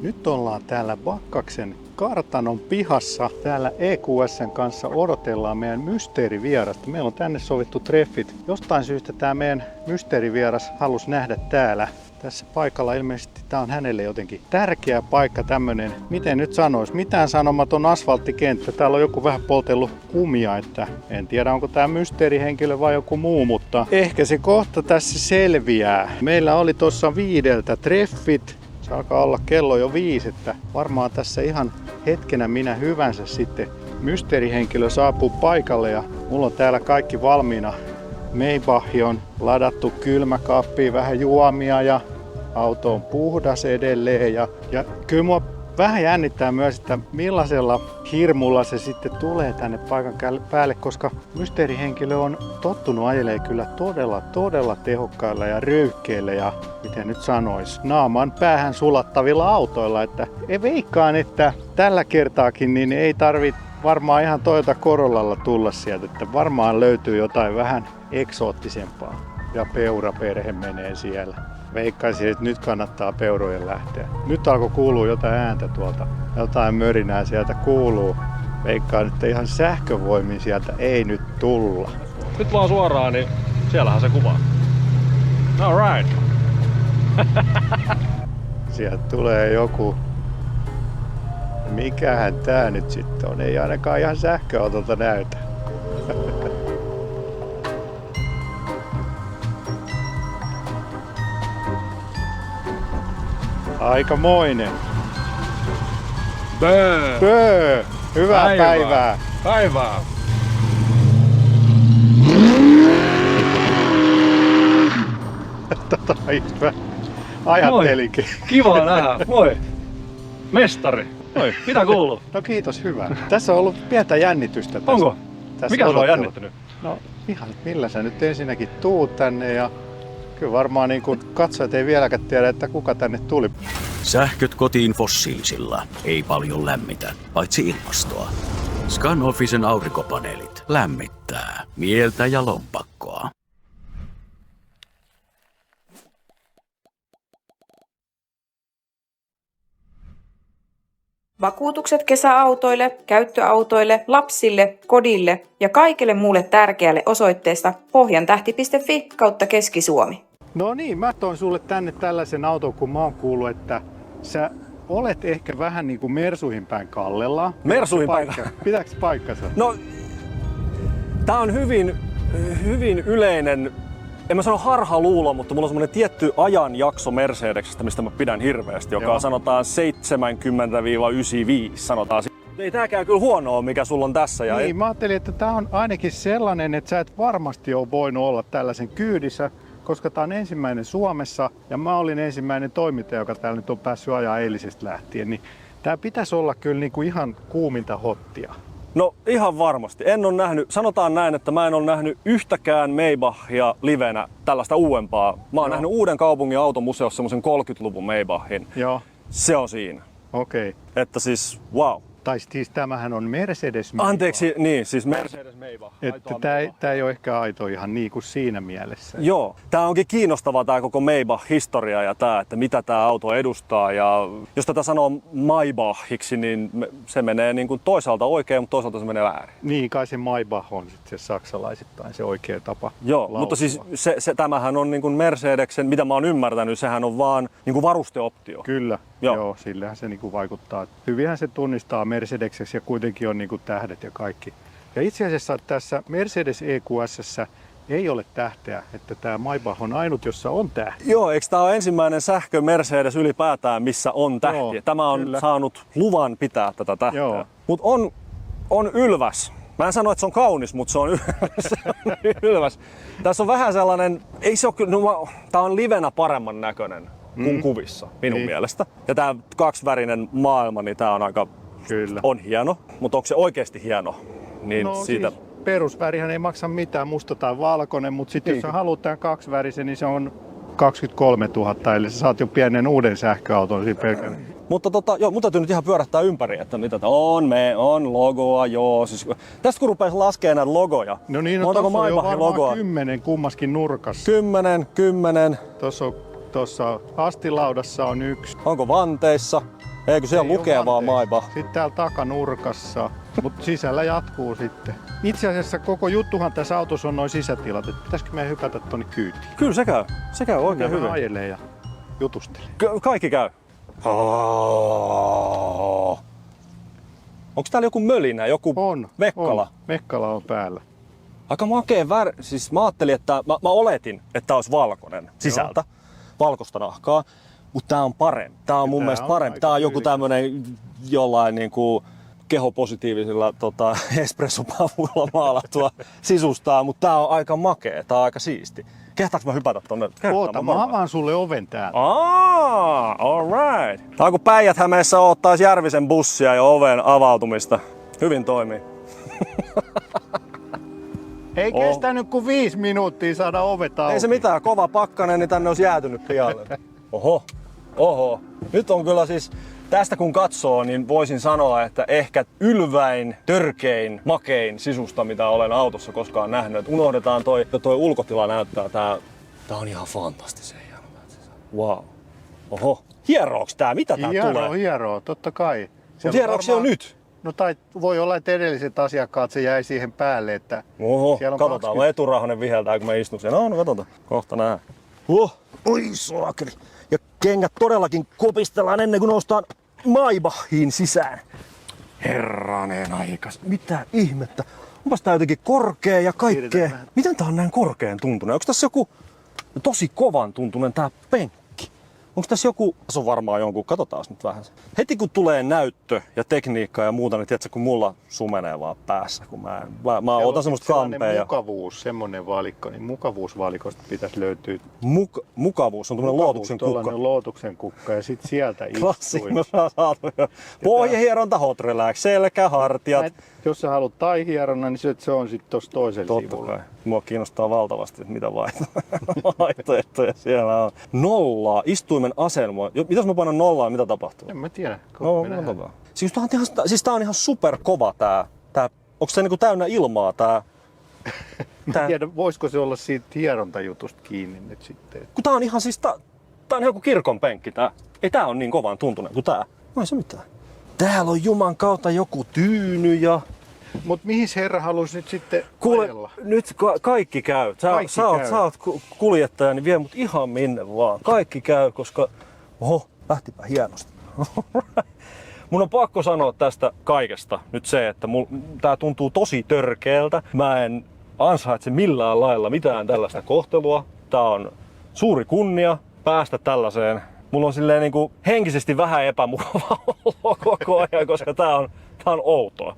Nyt ollaan täällä Bakkaksen kartanon pihassa. Täällä EQS:n kanssa odotellaan meidän mysteerivierasta. Meillä on tänne sovittu treffit. Jostain syystä tämä meidän mysteerivieras halusi nähdä täällä. Tässä paikalla ilmeisesti tämä on hänelle jotenkin tärkeä paikka, tämmönen, miten nyt sanois, mitään sanomaton asfalttikenttä. Täällä on joku vähän poltellut kumia, että en tiedä onko tämä mysteerihenkilö vai joku muu, mutta ehkä se kohta tässä selviää. Meillä oli tuossa 5 treffit. Se alkaa olla kello jo 5, että varmaan tässä ihan hetkenä minä hyvänsä sitten mysteerihenkilö saapuu paikalle ja mulla on täällä kaikki valmiina. Maybach on ladattu kylmäkaappiin, vähän juomia ja auto on puhdas edelleen. Ja kyllä mua vähän jännittää myös, että millaisella hirmulla se sitten tulee tänne paikan päälle, koska mysteerihenkilö on tottunut ajelemaan kyllä todella tehokkailla ja röyhkeillä ja miten nyt sanois, naaman päähän sulattavilla autoilla. Että veikkaan, että tällä kertaakin niin ei tarvitse varmaan ihan Toyota Corollalla tulla sieltä, että varmaan löytyy jotain vähän eksoottisempaa. Ja peuraperhe menee siellä. Veikkaisin, että nyt kannattaa peurojen lähteä. Nyt alkoi kuulua jotain ääntä tuolta. Jotain mörinää sieltä kuuluu. Veikkaan, että ihan sähkövoimin sieltä ei nyt tulla. Nyt vaan suoraan, niin siellähän se kuvaa. Alright. Sieltä tulee joku. Mikähän tää nyt sitten on? Ei ainakaan ihan sähköautolta näytä. Aikamoinen. Böö! Hyvää päivää! Päivää! Ajattelinkin. Kiva nähdä. Moi! Mestari! Moi! Mitä kuuluu? No kiitos, hyvä. Tässä on ollut pientä jännitystä. Tässä, onko? Tässä mikä sua on jännittänyt? No ihan, millä sä nyt ensinnäkin tuut tänne ja kyllä varmaan niin kuin katsojat ei vieläkään tiedä, että kuka tänne tuli. Sähköt kotiin fossiilisilla ei paljon lämmitä, paitsi ilmastoa. Scanofficen aurinkopaneelit lämmittää mieltä ja lompakkoa. Vakuutukset kesäautoille, käyttöautoille, lapsille, kodille ja kaikille muulle tärkeälle osoitteesta pohjantähti.fi/Keski-Suomi. No niin, mä toin sulle tänne tällaisen auton, kun mä oon kuullut, että sä olet ehkä vähän niin kuin Mersuihin päin kallella. Mersuihin päin? Pitääkö paikkansa? No, tää on hyvin yleinen, en mä sano harhaluulo, mutta mulla on semmonen tietty ajanjakso Mercedeksestä, mistä mä pidän hirveästi, joka on sanotaan 70-95, sanotaan. Ei tääkään kyllä huonoa, mikä sulla on tässä. Ja niin, mä ajattelin, että tää on ainakin sellainen, että sä et varmasti ole voinut olla tällaisen kyydissä, koska tää on ensimmäinen Suomessa ja mä olin ensimmäinen toimittaja, joka täällä nyt on päässyt ajaa eilisestä lähtien, niin tää pitäisi olla kyllä niinku ihan kuuminta hottia. No ihan varmasti. En ole nähnyt, sanotaan näin, että mä en ole nähnyt yhtäkään Maybachia livenä tällaista uudempaa. Mä oon nähnyt Uuden kaupungin automuseossa semmoisen 30-luvun Maybachin. Joo. Se on siinä. Okei. Okay. Että siis wow. Tai siis tämähän on Mercedes Maybach. Anteeksi, niin, siis Mercedes Maybach. Että tää ei ole ehkä aito ihan niin kuin siinä mielessä. Joo, tää onkin kiinnostavaa tää koko Maybach-historia ja tää, että mitä tää auto edustaa. Ja jos tätä sanoo Maybachiksi, niin se menee niin kuin toisaalta oikein, mutta toisaalta se menee väärin. Niin, kai se Maybach on sitten se saksalaisittain se oikea tapa. Joo, lausua. mutta siis tämähän on niin kuin Mercedeksen, mitä mä oon ymmärtänyt, sehän on vaan niin kuin varusteoptio. Kyllä, joo sillähän se niin kuin vaikuttaa. Hyvinhän se tunnistaa Mercedekseksi ja kuitenkin on niin kuin tähdet ja kaikki. Ja itse asiassa tässä Mercedes EQS:ssä ei ole tähteä, että tämä Maybach on ainut, jossa on tähti. Joo, eikö tämä ole ensimmäinen sähkö Mercedes ylipäätään, missä on tähti? Joo, tämä on kyllä saanut luvan pitää tätä tähteä. Mutta on ylväs. Mä en sano, että se on kaunis, mutta se on ylväs. Tässä on vähän sellainen, ei se ole kyllä, tää on livenä paremman näköinen kuin kuvissa minun mielestä. Ja tää kaksivärinen maailma, niin tää on aika, on hieno, mutta onko se oikeasti hieno? Niin no siitä siis perusvärihän ei maksa mitään, musta tai valkoinen, mutta sitten jos sä haluat tämän kaksivärisen, niin se on 23 000, eli sä saat jo pienen uuden sähköauton siinä pelkään. Mutta mun täytyy nyt ihan pyörähtää ympäri, että mitä on logoa, joo. Siis, tästä kun rupeaa laskemaan näitä logoja. No niin, no tossa on jo varmaan 10 kummaskin nurkassa. 10. Tuossa on Tuossa astilaudassa on yksi. Onko vanteissa? Eikö siellä Ei lukee oo vaan vanteissa. Maybach? Sitten täällä takanurkassa, mutta sisällä jatkuu sitten. Itse asiassa koko juttuhan tässä autossa on noin sisätilat, että pitäisikö meidän hypätä tonne kyytiin? Kyllä se käy. Se käy oikein Hyvä hyvin. ajelee ja jutustelee. Kaikki käy. Onko täällä joku mölinä, joku Mekkala? On. Mekkala on päällä. Aika makea siis mä ajattelin, että mä oletin, että tää olisi valkoinen sisältä. Valkoista nahkaa. Mutta tää on parempi. Tää on mun mielestä parempi. Tää on joku tämmönen jollain niinku kehopositiivisilla espressopavuilla maalattua sisustaa, mutta tää on aika makea. Tää on aika siisti. Kehtaanko mä hypätä tonne? Oota, mä avaan sulle oven täällä. Alright. Tää on kun Päijät-Hämeessä oottais Järvisen bussia ja oven avautumista. Hyvin toimii. Ei kestänyt kuin 5 minuuttia saada ovet auki. Ei se mitään, kova pakkanen, niin tänne olisi jäätynyt pialle. Oho. Nyt on kyllä siis, tästä kun katsoo, niin voisin sanoa, että ehkä ylväin, törkein, makein sisusta, mitä olen autossa koskaan nähnyt. Unohdetaan toi ulkotila näyttää, tää on ihan fantastisen hieno. Wow. Oho. Hierooks tää? Mitä tää tulee? Hieroo, totta kai. Mut hierooks se on nyt? No tai voi olla, että edelliset asiakkaat se jäi siihen päälle, että Oho, siellä on katsotaan. 20... Eturauhanen viheltää, kun mä istun siellä. No katsotaan. Kohta nähdään. Oi saakeli. Ja kengät todellakin kopistellaan ennen kuin noustaan Maybachiin sisään. Herranen aikas. Mitä ihmettä? Onpas tää jotenkin korkea ja kaikkea. Miten tää on näin korkean tuntunen? Onko tässä joku tosi kovan tuntunen tää penkki? Onko tässä joku, tässä on varmaan jonkun, katsotaan nyt vähän. Heti kun tulee näyttö ja tekniikka ja muuta, niin tiedätkö, kun mulla sumenee vaan päässä, kun mä otan semmoista kampea. Mukavuus, semmonen valikko, niin mukavuusvalikosta pitäisi löytyä. Mukavuus on tuommoinen lootuksen kukka. Lootuksen kukka ja sit sieltä istuin. No sä saat pohjahieronta, hot relax, selkä, hartiat. Jos sä haluat tai-hieronna, niin se on sitten tossa toisella sivulla. Kai. Mua kiinnostaa valtavasti, että mitä vaihtoehtoja siellä on. Nollaa, istuimen asenmo. Mitäs mä painan nollaa, mitä tapahtuu? En mä tiedä. Siis tää on ihan superkova tää. Onko se niinku täynnä ilmaa tää? Mä tiedä, voisiko se olla siitä hierontajutusta kiinni nyt sitten. Kun tää on ihan siis, tää on joku kirkon penkki tää. Ei tää on niin kovan tuntunen kuin tää. No ei se mitään. Täällä on Juman kautta joku tyyny ja... Mut mihin herra haluaisi nyt sitten kuule, ajella? nyt kaikki käy. Sä oot kuljettaja, niin vie mut ihan minne vaan. Kaikki käy, koska... Oho, lähtipä hienosti. Mun on pakko sanoa tästä kaikesta nyt se, että tää tuntuu tosi törkeältä. Mä en ansaitse millään lailla mitään tällaista kohtelua. Tää on suuri kunnia päästä tällaiseen. Mulla on silleen niinku henkisesti vähän epämukava olo koko ajan, koska tää on outoa.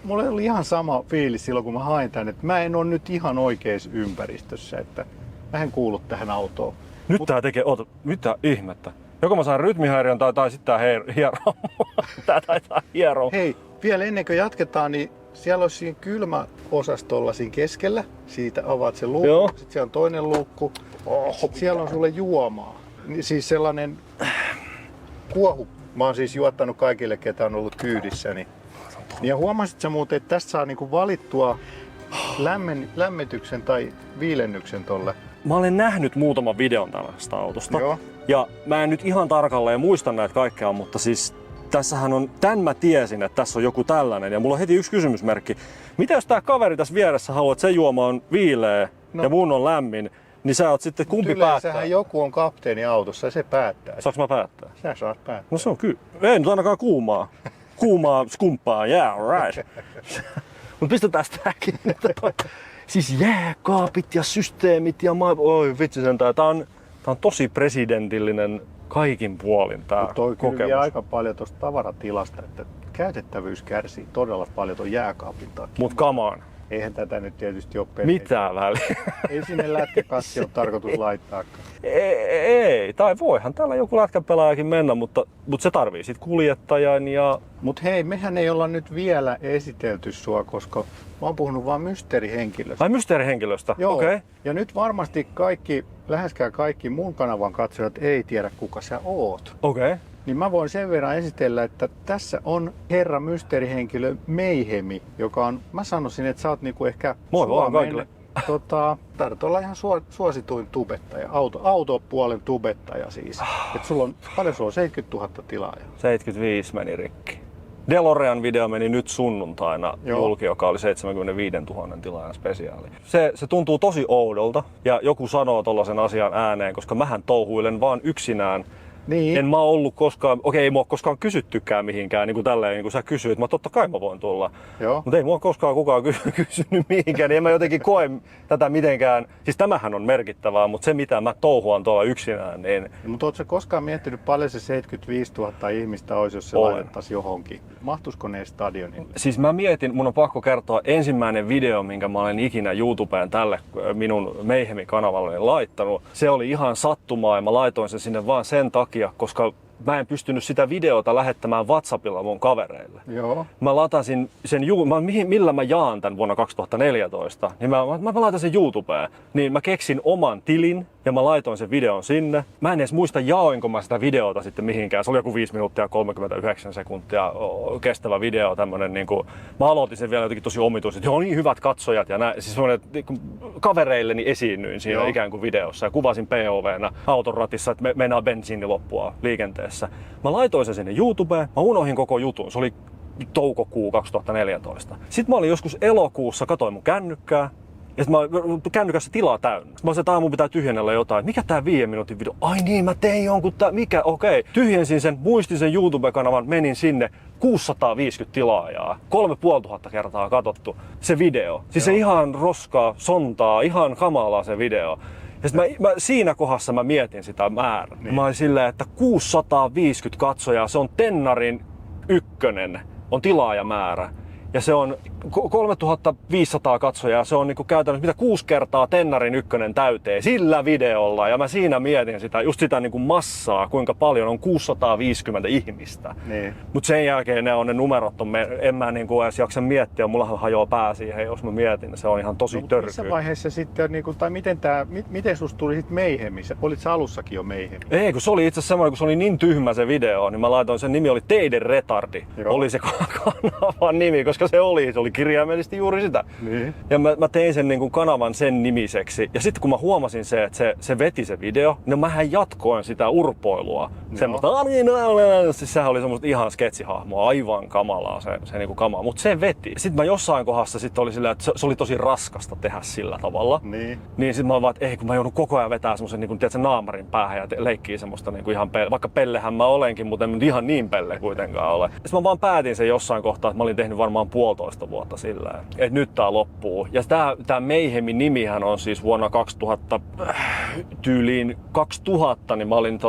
Mulla oli ihan sama fiilis silloin, kun mä hain tän, että mä en ole nyt ihan oikeassa ympäristössä, että mä en kuulu tähän autoon. Nyt tää tekee, mitä ihmettä? Joko mä saan rytmihäiriön tai sitten tää hieroo. Tää taitaa hieroa. Hei, vielä ennen kuin jatketaan, niin siellä olisi siinä kylmäosastolla siinä keskellä. Siitä avaat sen luukku, joo. Sitten siellä on toinen luukku. Siellä on sulle juomaa. Siis sellainen kuohu. Mä oon siis juottanut kaikille, ketä on ollut kyydissä. Ja huomasit sä muuten, että tästä saa niinku valittua lämmityksen tai viilennyksen tolle? Mä olen nähnyt muutaman videon tällaisesta autosta. Joo. Ja mä en nyt ihan tarkalleen muista näitä kaikkea, mutta siis tässähän on, tän mä tiesin, että tässä on joku tällainen. Ja mulla on heti yksi kysymysmerkki. Mitä jos tää kaveri tässä vieressä haluaa, että se juoma on viileä ja mun on lämmin, niin sä oot sitten kumpi päättää? Yleensähän joku on kapteeni autossa ja se päättää. Saanko mä päättää? Sä saat päättää. No se on kyllä. Ei nyt ainakaan kuumaa. Kuumaa skumppaa, yeah right. Mut pistetään tääkin. Siis jääkaapit ja systeemit ja oi vitsi sentään. Tää on tosi presidentillinen kaikin puolin tää toi kokemus. kyllä vie aika paljon tuosta tavaratilasta, että käytettävyys kärsii todella paljon ton jääkaapin takia. Mut come on. Eihän tätä nyt tietysti ole peliä. Mitä väliä? Ei sinne lätkäkassi ole tarkoitus laittaa. Ei, tai voihan täällä joku lätkänpelaajakin mennä, mutta se tarvii sit kuljettajan ja... Mut hei, mehän ei olla nyt vielä esitelty sua, koska mä oon puhunut vaan mysteerihenkilöstä. Ai mysteerihenkilöstä? Joo. Okei. Ja nyt varmasti läheskään kaikki mun kanavan katsojat ei tiedä kuka sä oot. Okei. Niin mä voin sen verran esitellä, että tässä on herra mysteerihenkilö Meihemi, joka on, mä sanoisin, että sä oot niinku ehkä Taidat olla ihan suosituin tubettaja, autopuolen tubettaja siis. Paljon sulla on 70 000 tilaajaa? 75 meni rikki. DeLorean video meni nyt sunnuntaina julki, joka oli 75 000 tilaajan spesiaali. Se tuntuu tosi oudolta ja joku sanoo tollasen asian ääneen, koska mähän touhuilen vaan yksinään. Niin. En mä ollut koskaan, ei mua koskaan kysyttykään mihinkään, niin kuin tälleen, niin kuin sä kysyit, mä totta kai mä voin tulla. Mutta ei mua koskaan kukaan kysynyt mihinkään, niin en mä jotenkin koe tätä mitenkään. Siis tämähän on merkittävää, mutta se mitä mä touhuan tuolla yksinään, niin... Mutta ootko sä koskaan miettinyt paljon se 75 000 ihmistä olisi, jos se laitettaisiin johonkin? Mahtuisiko ne stadionin? Siis mä mietin, mun on pakko kertoa ensimmäinen video, minkä mä olen ikinä YouTubeen tälle minun Mayhemi-kanavalle laittanut. Se oli ihan sattumaa ja mä laitoin sen sinne vaan sen takia, koska mä en pystynyt sitä videota lähettämään WhatsAppilla mun kavereille. Joo. Mä latasin sen, millä mä jaan tän vuonna 2014, niin mä laitan sen YouTubeen. Niin mä keksin oman tilin ja mä laitoin sen videon sinne. Mä en edes muista jaoinko mä sitä videota sitten mihinkään. Se oli joku 5 minuuttia 39 sekuntia kestävä video. Tämmönen niinku, mä aloitin sen vielä jotenkin tosi omituisesti, että joo niin hyvät katsojat ja näin. Siis semmoinen, että kavereilleni esiinnyin siinä ikään kuin videossa ja kuvasin POV:nä auton ratissa, että meinaa bensiini loppua liikenteessä. Mä laitoin sen sinne YouTubeen, mä unohdin koko jutun. Se oli toukokuu 2014. Sitten mä olin joskus elokuussa, katoin mun kännykkää. Ja sitten mä kännykässä tilaa täynnä. Mä olisin, että mun pitää tyhjennellä jotain. Että mikä tää 5 minuutin video? Ai niin, mä tein jonkun mikä? Okei. Tyhjensin sen, muistin sen YouTube-kanavan, menin sinne. 650 tilaajaa. 3500 kertaa katsottu se video. Siis se ihan roskaa, sontaa, ihan kamalaa se video. Ja sit mä siinä kohdassa mä mietin sitä määrää. Niin. Mä olin silleen, että 650 katsojaa, se on Tennarin ykkönen, on tilaajamäärä. Ja se on 3500 katsojaa, se on niinku käytännössä 6 kertaa Tennarin ykkönen täyteen sillä videolla. Ja mä siinä mietin just sitä niinku massaa, kuinka paljon on 650 ihmistä. Niin. Mut sen jälkeen ne numerot en mä niinku edes jaksa miettiä, mullahan hajoaa pää siihen, jos mä mietin, se on ihan tosi törkyä. Missä vaiheessa sitten, niinku, tai miten susta tuli sit Mayhemissä? Olit sä alussakin jo Mayhem? Ei, kun se oli itse asiassa semmoinen, kun se oli niin tyhmä se video, niin mä laitoin, sen nimi oli Teiden retardi. Oli se kanavan nimi, koska se oli kirjaimellisesti juuri sitä. Niin. Ja mä tein sen niin kuin kanavan sen nimiseksi. Ja sitten kun mä huomasin että se veti se video, niin mähän jatkoin sitä urpoilua. Semmoista, siis sehän oli semmoista ihan sketsihahmoa, aivan kamalaa se niin kuin kama. Mutta se veti. Sitten mä jossain kohdassa sit oli sillä, että se oli tosi raskasta tehdä sillä tavalla. Niin sit mä vaan, että ei kun mä joudun koko ajan vetää semmoisen niin kuin, tiedätkö, naamarin päähän ja leikkii semmoista niin kuin ihan vaikka pellehän mä olenkin, mutta en ihan niin pelle kuitenkaan ole. Sitten mä vaan päätin sen jossain kohtaa, että mä olin tehnyt varmaan 1,5 vuotta sillä, että nyt tää loppuu. Ja tää Mayhemin nimihän on siis vuonna 2000, tyyliin 2000, niin mä olin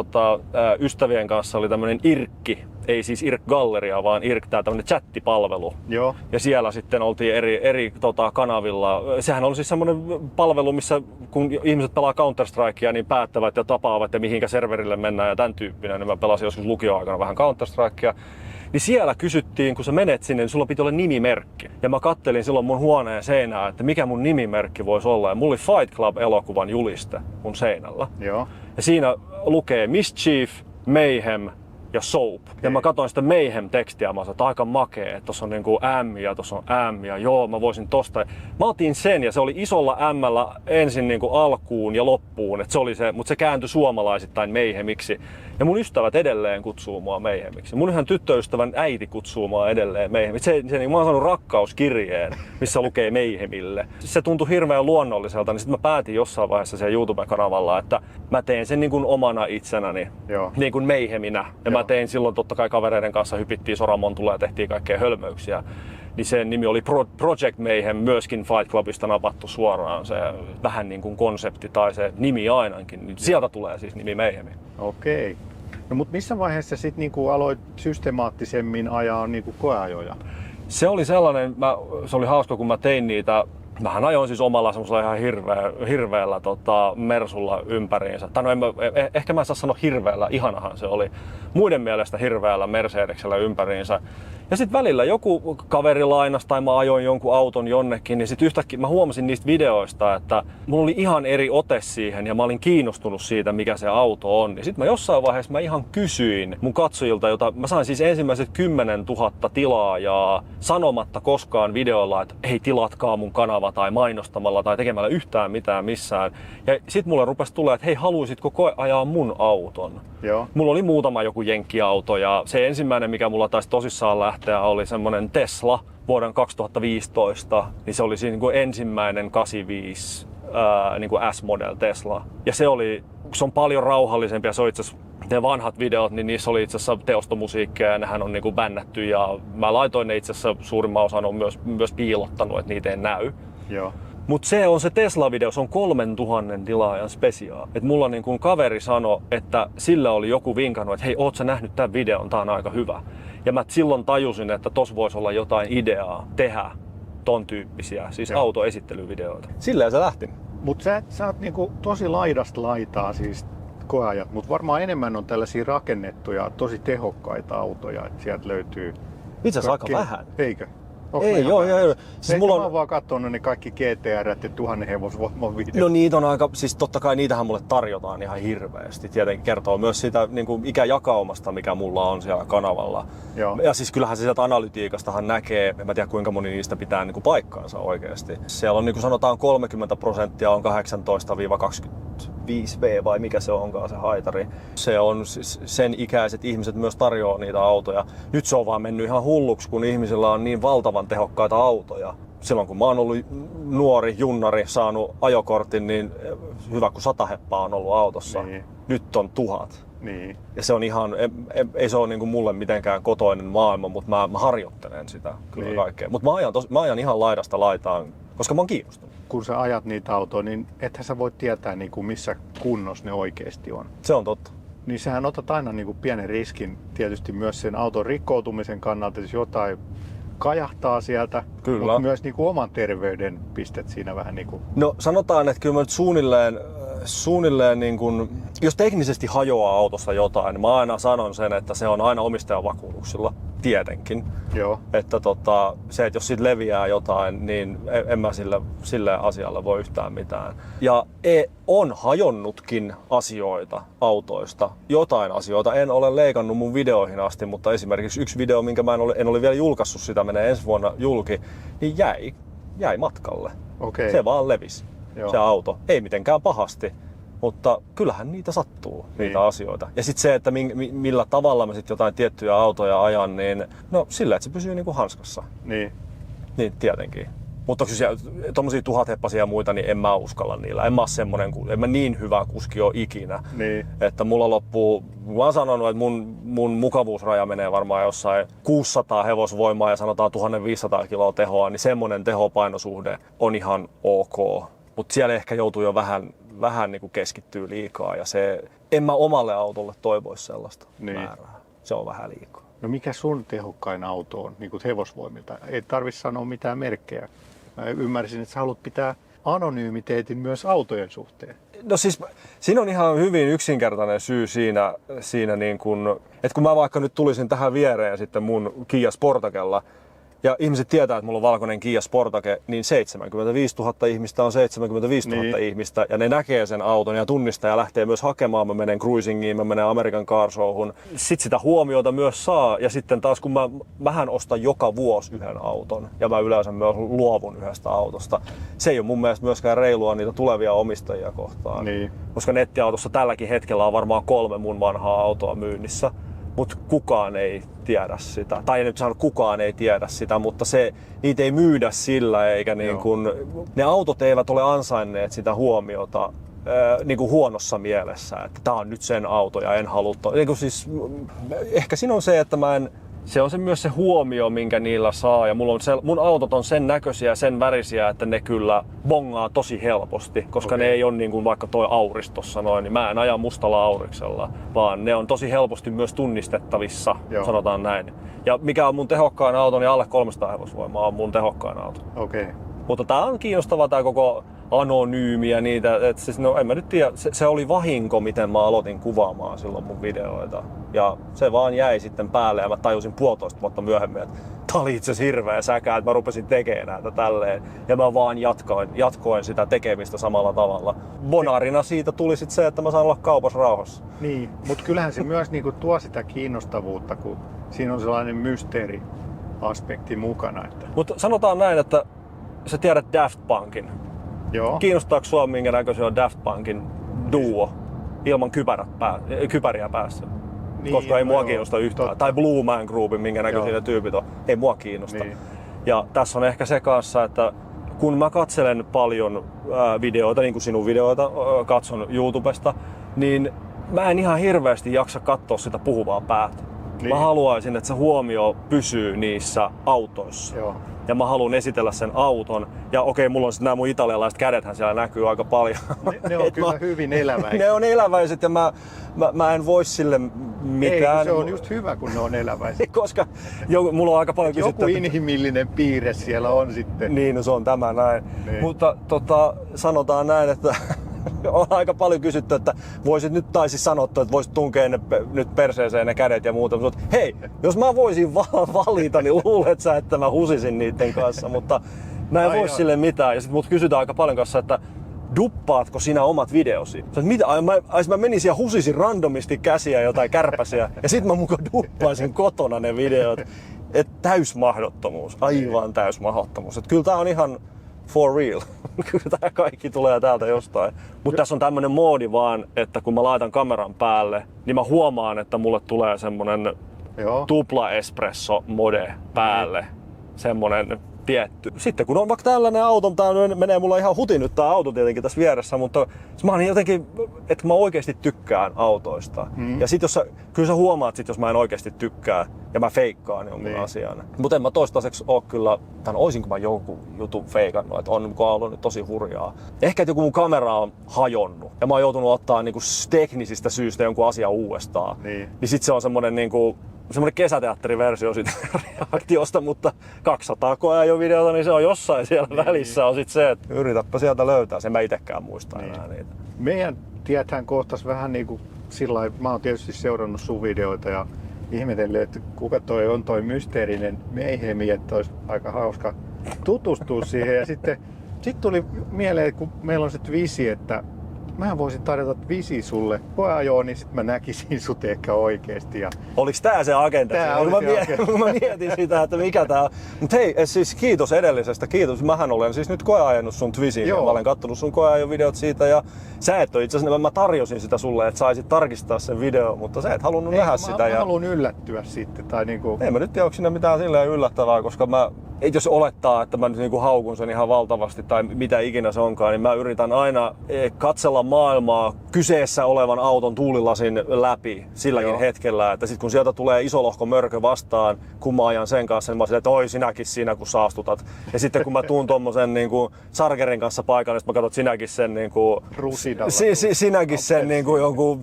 ystävien kanssa oli tämmönen Irkki. Ei siis Irk-galleria, vaan Irk, tää tämmönen chattipalvelu. Joo. Ja siellä sitten oltiin eri kanavilla. Sehän on siis semmoinen palvelu, missä kun ihmiset pelaa Counter-Strikea, niin päättävät ja tapaavat ja mihinkä serverille mennään ja tämän tyyppinen. Niin mä pelasin joskus lukioaikana vähän Counter-Strikea. Niin siellä kysyttiin, kun sä menet sinne, niin sulla piti olla nimimerkki. Ja mä kattelin silloin mun huoneen seinää, että mikä mun nimimerkki voisi olla. Ja mulla oli Fight Club-elokuvan juliste mun seinällä. Joo. Ja siinä lukee Mischief, Mayhem ja Soap. Ja mä katsoin sitä Mayhem-tekstiä ja mä sanoin, että aika makea, että tossa on niinku M ja tossa on M ja joo, mä voisin tosta. Mä otin sen ja se oli isolla M:llä ensin niinku alkuun ja loppuun, että se oli se, mutta se kääntyi suomalaisittain Mayhemiksi. Ja mun ystävät edelleen kutsuu mua Mayhemiksi. Mun ihan tyttöystävän äiti kutsuu mua edelleen Mayhemiksi. Mä oon saanut rakkauskirjeen, missä lukee Mayhemille. Se tuntui hirveän luonnolliselta, niin sitten mä päätin jossain vaiheessa siellä YouTube-kanavalla, että mä teen sen niin kuin omana itsenäni, niin kuin Mayheminä. Ja mä tein silloin totta kai kavereiden kanssa, hypittiin Soramontulla ja tehtiin kaikkea hölmöyksiä. Niin sen nimi oli Project Mayhem, myöskin Fight Clubista napattu suoraan se vähän niin kuin konsepti tai se nimi ainakin. Niin sieltä tulee siis nimi Mayhem. Okei. No mutta missä vaiheessa sitten niinku aloit systemaattisemmin ajaa niinku koeajoja? Se oli sellainen, se oli hauska kun mä tein niitä. Mähän ajoin siis omalla semmoisella ihan hirveällä Mersulla ympäriinsä. Tai no ehkä mä en saa sanoa hirveällä, ihanahan se oli. Muiden mielestä hirveällä Mercedesellä ympäriinsä. Ja sitten välillä joku kaveri lainasi tai mä ajoin jonkun auton jonnekin, niin sitten yhtäkkiä mä huomasin niistä videoista, että mulla oli ihan eri ote siihen ja mä olin kiinnostunut siitä, mikä se auto on. Ja sitten mä jossain vaiheessa mä ihan kysyin mun katsojilta, jota mä sain siis ensimmäiset 10 000 tilaajaa sanomatta koskaan videolla, että hei, tilatkaa mun kanava tai mainostamalla tai tekemällä yhtään mitään missään. Ja sitten mulle rupesi tulemaan, että hei, haluaisitko ajaa mun auton? Joo. Mulla oli muutama joku jenkkiauto ja se ensimmäinen, mikä mulla taisi tosissaan lähteä, oli semmonen Tesla vuoden 2015. Niin se oli siinä niin kuin ensimmäinen 85 niin kuin S-model Tesla. Ja se on paljon rauhallisempi ja se on itse asiassa, ne vanhat videot, niin niissä oli itse asiassa teostomusiikkia ja nehän on niin kuin bännätty ja mä laitoin ne itse asiassa, suurimman osan on myös piilottanut, että niitä ei näy. Joo. Mutta se on se Tesla-video, se on 3000 tilaajan spesiaa. Et mulla niin kun kaveri sanoi, että sillä oli joku vinkannut, että hei, oot sä nähnyt tämän videon, tää on aika hyvä. Ja mä silloin tajusin, että tossa voisi olla jotain ideaa tehdä ton tyyppisiä, siis autoesittelyvideoita. Silleen se lähti. Mutta sä oot niinku tosi laidasta laitaa siis koeajat, mutta varmaan enemmän on tällaisia rakennettuja, tosi tehokkaita autoja, että sieltä löytyy... Itse asiassa aika vähän. Eikö? Ei, joo. Siis mulla on... Mä oon vaan katsonut ne kaikki GTR ja 1000 hevosvoiman videot. No niitä on aika, siis totta kai niitähän mulle tarjotaan ihan hirveästi. Tietenkin kertoo myös siitä niin kuin ikäjakaumasta, mikä mulla on siellä kanavalla. Joo. Ja siis kyllähän se sieltä analytiikastahan näkee, en mä tiedä kuinka moni niistä pitää niin kuin paikkaansa oikeasti. Siellä on niin kuin sanotaan 30% on 18-25V vai mikä se onkaan se haitari. Se on sen ikäiset ihmiset myös tarjoaa niitä autoja. Nyt se on vaan mennyt ihan hulluksi, kun ihmisillä on niin valtavan tehokkaita autoja. Silloin kun mä oon ollut nuori junnari, saanut ajokortin, niin hyvä kun 100 heppaa on ollut autossa. Niin. Nyt on 1000. Niin. Ja se on ihan, ei se ole niinku mulle mitenkään kotoinen maailma, mutta mä harjoittelen sitä kyllä niin. Kaikkea. Mutta mä ajan ihan laidasta laitaan, koska mä oon kiinnostunut. Kun sä ajat niitä autoja, niin ethän sä voi tietää niinku missä kunnossa ne oikeasti on. Se on totta. Niin sähän otat aina niinku pienen riskin tietysti myös sen auton rikkoutumisen kannalta, jos jotain kajahtaa sieltä, mutta myös niinku oman terveyden pistät siinä vähän niinku... No sanotaan, että kyllä mä nyt suunnilleen niin kun, jos teknisesti hajoaa autossa jotain, niin mä aina sanon sen, että se on aina omistajan vakuutuksilla, tietenkin. Joo. Että se, että jos siitä leviää jotain, niin en mä sille asialle voi yhtään mitään. Ja on hajonnutkin asioita autoista, jotain asioita. En ole leikannut mun videoihin asti, mutta esimerkiksi yksi video, minkä mä en ole vielä julkaissut, sitä menee ensi vuonna julki, niin jäi matkalle. Okay. Se vaan levisi. Joo. Se auto. Ei mitenkään pahasti, mutta kyllähän niitä sattuu, niitä asioita. Ja sitten se, että millä tavalla mä sitten jotain tiettyjä autoja ajan, niin no sillä, että se pysyy niinku hanskassa. Niin. Niin tietenkin. Mutta jos tommosia 1000 heppasia ja muita, niin en mä uskalla niillä. En mä niin hyvä kuski ole ikinä. Niin. Että mulla loppuu, mä oon sanonut, että mun mukavuusraja menee varmaan jossain 600 hevosvoimaa ja sanotaan 1500 kiloa tehoa, niin semmonen tehopainosuhde on ihan ok. Mutta siellä ehkä joutuu jo vähän niin kuin keskittyy liikaa ja en mä omalle autolle toivoisi sellaista määrää. Se on vähän liikaa. No mikä sun tehokkain auto on niin kuin hevosvoimilta? Ei tarvitse sanoa mitään merkkejä. Mä ymmärsin, että sä haluat pitää anonymiteetin myös autojen suhteen. No siis siinä on ihan hyvin yksinkertainen syy siinä niin kun, että kun mä vaikka nyt tulisin tähän viereen sitten mun Kia Sportacella, ja ihmiset tietää, että mulla on valkoinen Kia Sportage, niin 75 000 ihmistä on 75 000 ihmistä. Ja ne näkee sen auton ja tunnistaa ja lähtee myös hakemaan. Mä menen cruisingiin, mä menen American Car Showhun. Sitten sitä huomiota myös saa. Ja sitten taas kun mähän ostan joka vuosi yhden auton. Ja mä yleensä myös luovun yhdestä autosta. Se ei ole mun mielestä myöskään reilua niitä tulevia omistajia kohtaan. Niin. Koska nettiautossa tälläkin hetkellä on varmaan 3 mun vanhaa autoa myynnissä. Mutta kukaan ei tiedä sitä. Tai en nyt sano, kukaan ei tiedä sitä, mutta niitä ei myydä sillä, eikä niin kun, ne autot eivät ole ansainneet sitä huomiota niin kuin huonossa mielessä, että tää on nyt sen auto ja en halua. Niin siis, ehkä siinä on se, että se on myös se huomio, minkä niillä saa. Ja mun autot on sen näköisiä ja sen värisiä, että ne kyllä bongaa tosi helposti. Koska ne ei ole niin kuin vaikka toi Auris tossa noin, niin mä en aja mustalla Auriksella. Vaan ne on tosi helposti myös tunnistettavissa, sanotaan näin. Ja mikä on mun tehokkain auto, niin alle 300 hevosvoimaa on mun tehokkain auto. Okay. Mutta tää on kiinnostavaa tää koko anonyymiä niitä. Siis, no en mä nyt tiedä, se oli vahinko, miten mä aloitin kuvaamaan silloin mun videoita. Ja se vaan jäi sitten päälle ja mä tajusin 1,5 vuotta myöhemmin, että tää oli itse asiassa hirveä säkä, että mä rupesin tekemään näitä tälleen. Ja mä vaan jatkoin sitä tekemistä samalla tavalla. Bonarina siitä tuli sitten se, että mä saan olla kaupassa rauhassa. Niin, mutta kyllähän se myös niinku tuo sitä kiinnostavuutta, kun siinä on sellainen mysteeriaspekti mukana. Että... Mutta sanotaan näin, että sä tiedät Daft Punkin. Joo. Kiinnostaako sua minkä näköisiä on Daft Punkin duo ilman kypäriä päässä? Niin, koska ei mua kiinnosta yhtään. Totta. Tai Blue Man Groupin, minkä näköisiä ne tyypit on. Ei mua kiinnosta. Niin. Ja tässä on ehkä se kanssa, että kun mä katselen paljon videoita, niin kuin sinun videoita, katson YouTubesta, niin mä en ihan hirveästi jaksa katsoa sitä puhuvaa päätä. Niin. Mä haluaisin, että se huomio pysyy niissä autoissa. Joo. Ja mä haluan esitellä sen auton. Ja okei, mulla on sitten nämä mun italialaiset kädethän siellä näkyy aika paljon. Ne on kyllä hyvin eläväiset. Ne on eläväiset ja mä en voi sille mitään. Ei, se on just hyvä, kun ne on eläväiset. Koska mulla on aika paljon kysytty. Joku inhimillinen piirre siellä on sitten. Niin, no se on tämä näin. Niin. Mutta sanotaan näin, että on aika paljon kysytty, että voisit nyt, tai siis sanottu, että voisit tunkea nyt perseeseen ne kädet ja muuta. Mutta hei, jos mä voisin valita, niin luulet sä, että mä husisin niiden kanssa, mutta mä en voi sille mitään. Ja sit mut kysytään aika paljon kanssa, että duppaatko sinä omat videosi? Mitä? Mä menisin ja husisin randomisti käsiä jotain kärpäsiä ja sit mä mukaan duppaisin kotona ne videot. Täysmahdottomuus, aivan täysmahdottomuus. Kyllä tää on ihan for real. Kyllä tää kaikki tulee täältä jostain. Mutta tässä on tämmönen moodi vaan, että kun mä laitan kameran päälle, niin mä huomaan, että mulle tulee semmonen tupla espresso mode päälle. Semmonen tietty. Sitten kun on vaikka tällainen auto, tää menee mulla ihan huti nyt tää auto tietenkin tässä vieressä, mutta mä oon jotenkin, että mä oikeesti tykkään autoista. Ja sit kyllä sä huomaat sit, jos mä en oikeesti tykkää ja mä feikkaan jonkun asian. Mutta en mä toistaiseksi oo kyllä, oisinko mä jonkun jutun feikannut, että on ollut nyt tosi hurjaa. Ehkä että joku mun kamera on hajonnut ja mä oon joutunut ottaa niinku teknisistä syistä jonkun asian uudestaan. Niin sit se on semmonen niinku semmoinen kesäteatteriversio siitä reaktiosta, mutta 200 koeajovideota, niin se on jossain siellä välissä on sit se, että yritäpä sieltä löytää. Sen mä itekään muista enää niitä. Meidän tiethän kohtas vähän niinku sillä mä oon tietysti seurannut sun videoita ja ihmetellyt, että kuka toi on toi mysteerinen meihemi, että olisi aika hauska tutustua siihen. Ja sitten tuli mieleen, kun meillä on se visi, että mä voisin tarjota visi sulle koeajoon, niin sit mä näkisin sut ehkä oikeesti. Ja... Oliks tää se agenda? Mä mietin sitä, että mikä tää on. Mut hei, siis kiitos edellisestä. Kiitos. Mähän olen siis nyt koeajannut sun Twisiin. Mä olen kattonut sun koeajovideot siitä ja sä et ole itse asiassa, mä tarjosin sitä sulle, että saisit tarkistaa sen video, mutta sä et halunnut nähdä sitä. Mä haluan yllättyä sitten. Tai niinku... En mä nyt tiedä, onko siinä mitään silleen yllättävää, koska jos olettaa, että mä nyt niinku haukun sen ihan valtavasti tai mitä ikinä se onkaan, niin mä yritän aina katsella maailmaa kyseessä olevan auton tuulilasin läpi silläkin hetkellä, että sit kun sieltä tulee iso lohko mörkö vastaan, kun mä ajan sen kanssa, niin mä silleen, että oi sinäkin siinä kun saastutat. Ja sitten kun mä tuun tommosen niinku Chargerin kanssa paikalle, niin mä katsot sinäkin sen niinku sinäkin sen niinku jonkun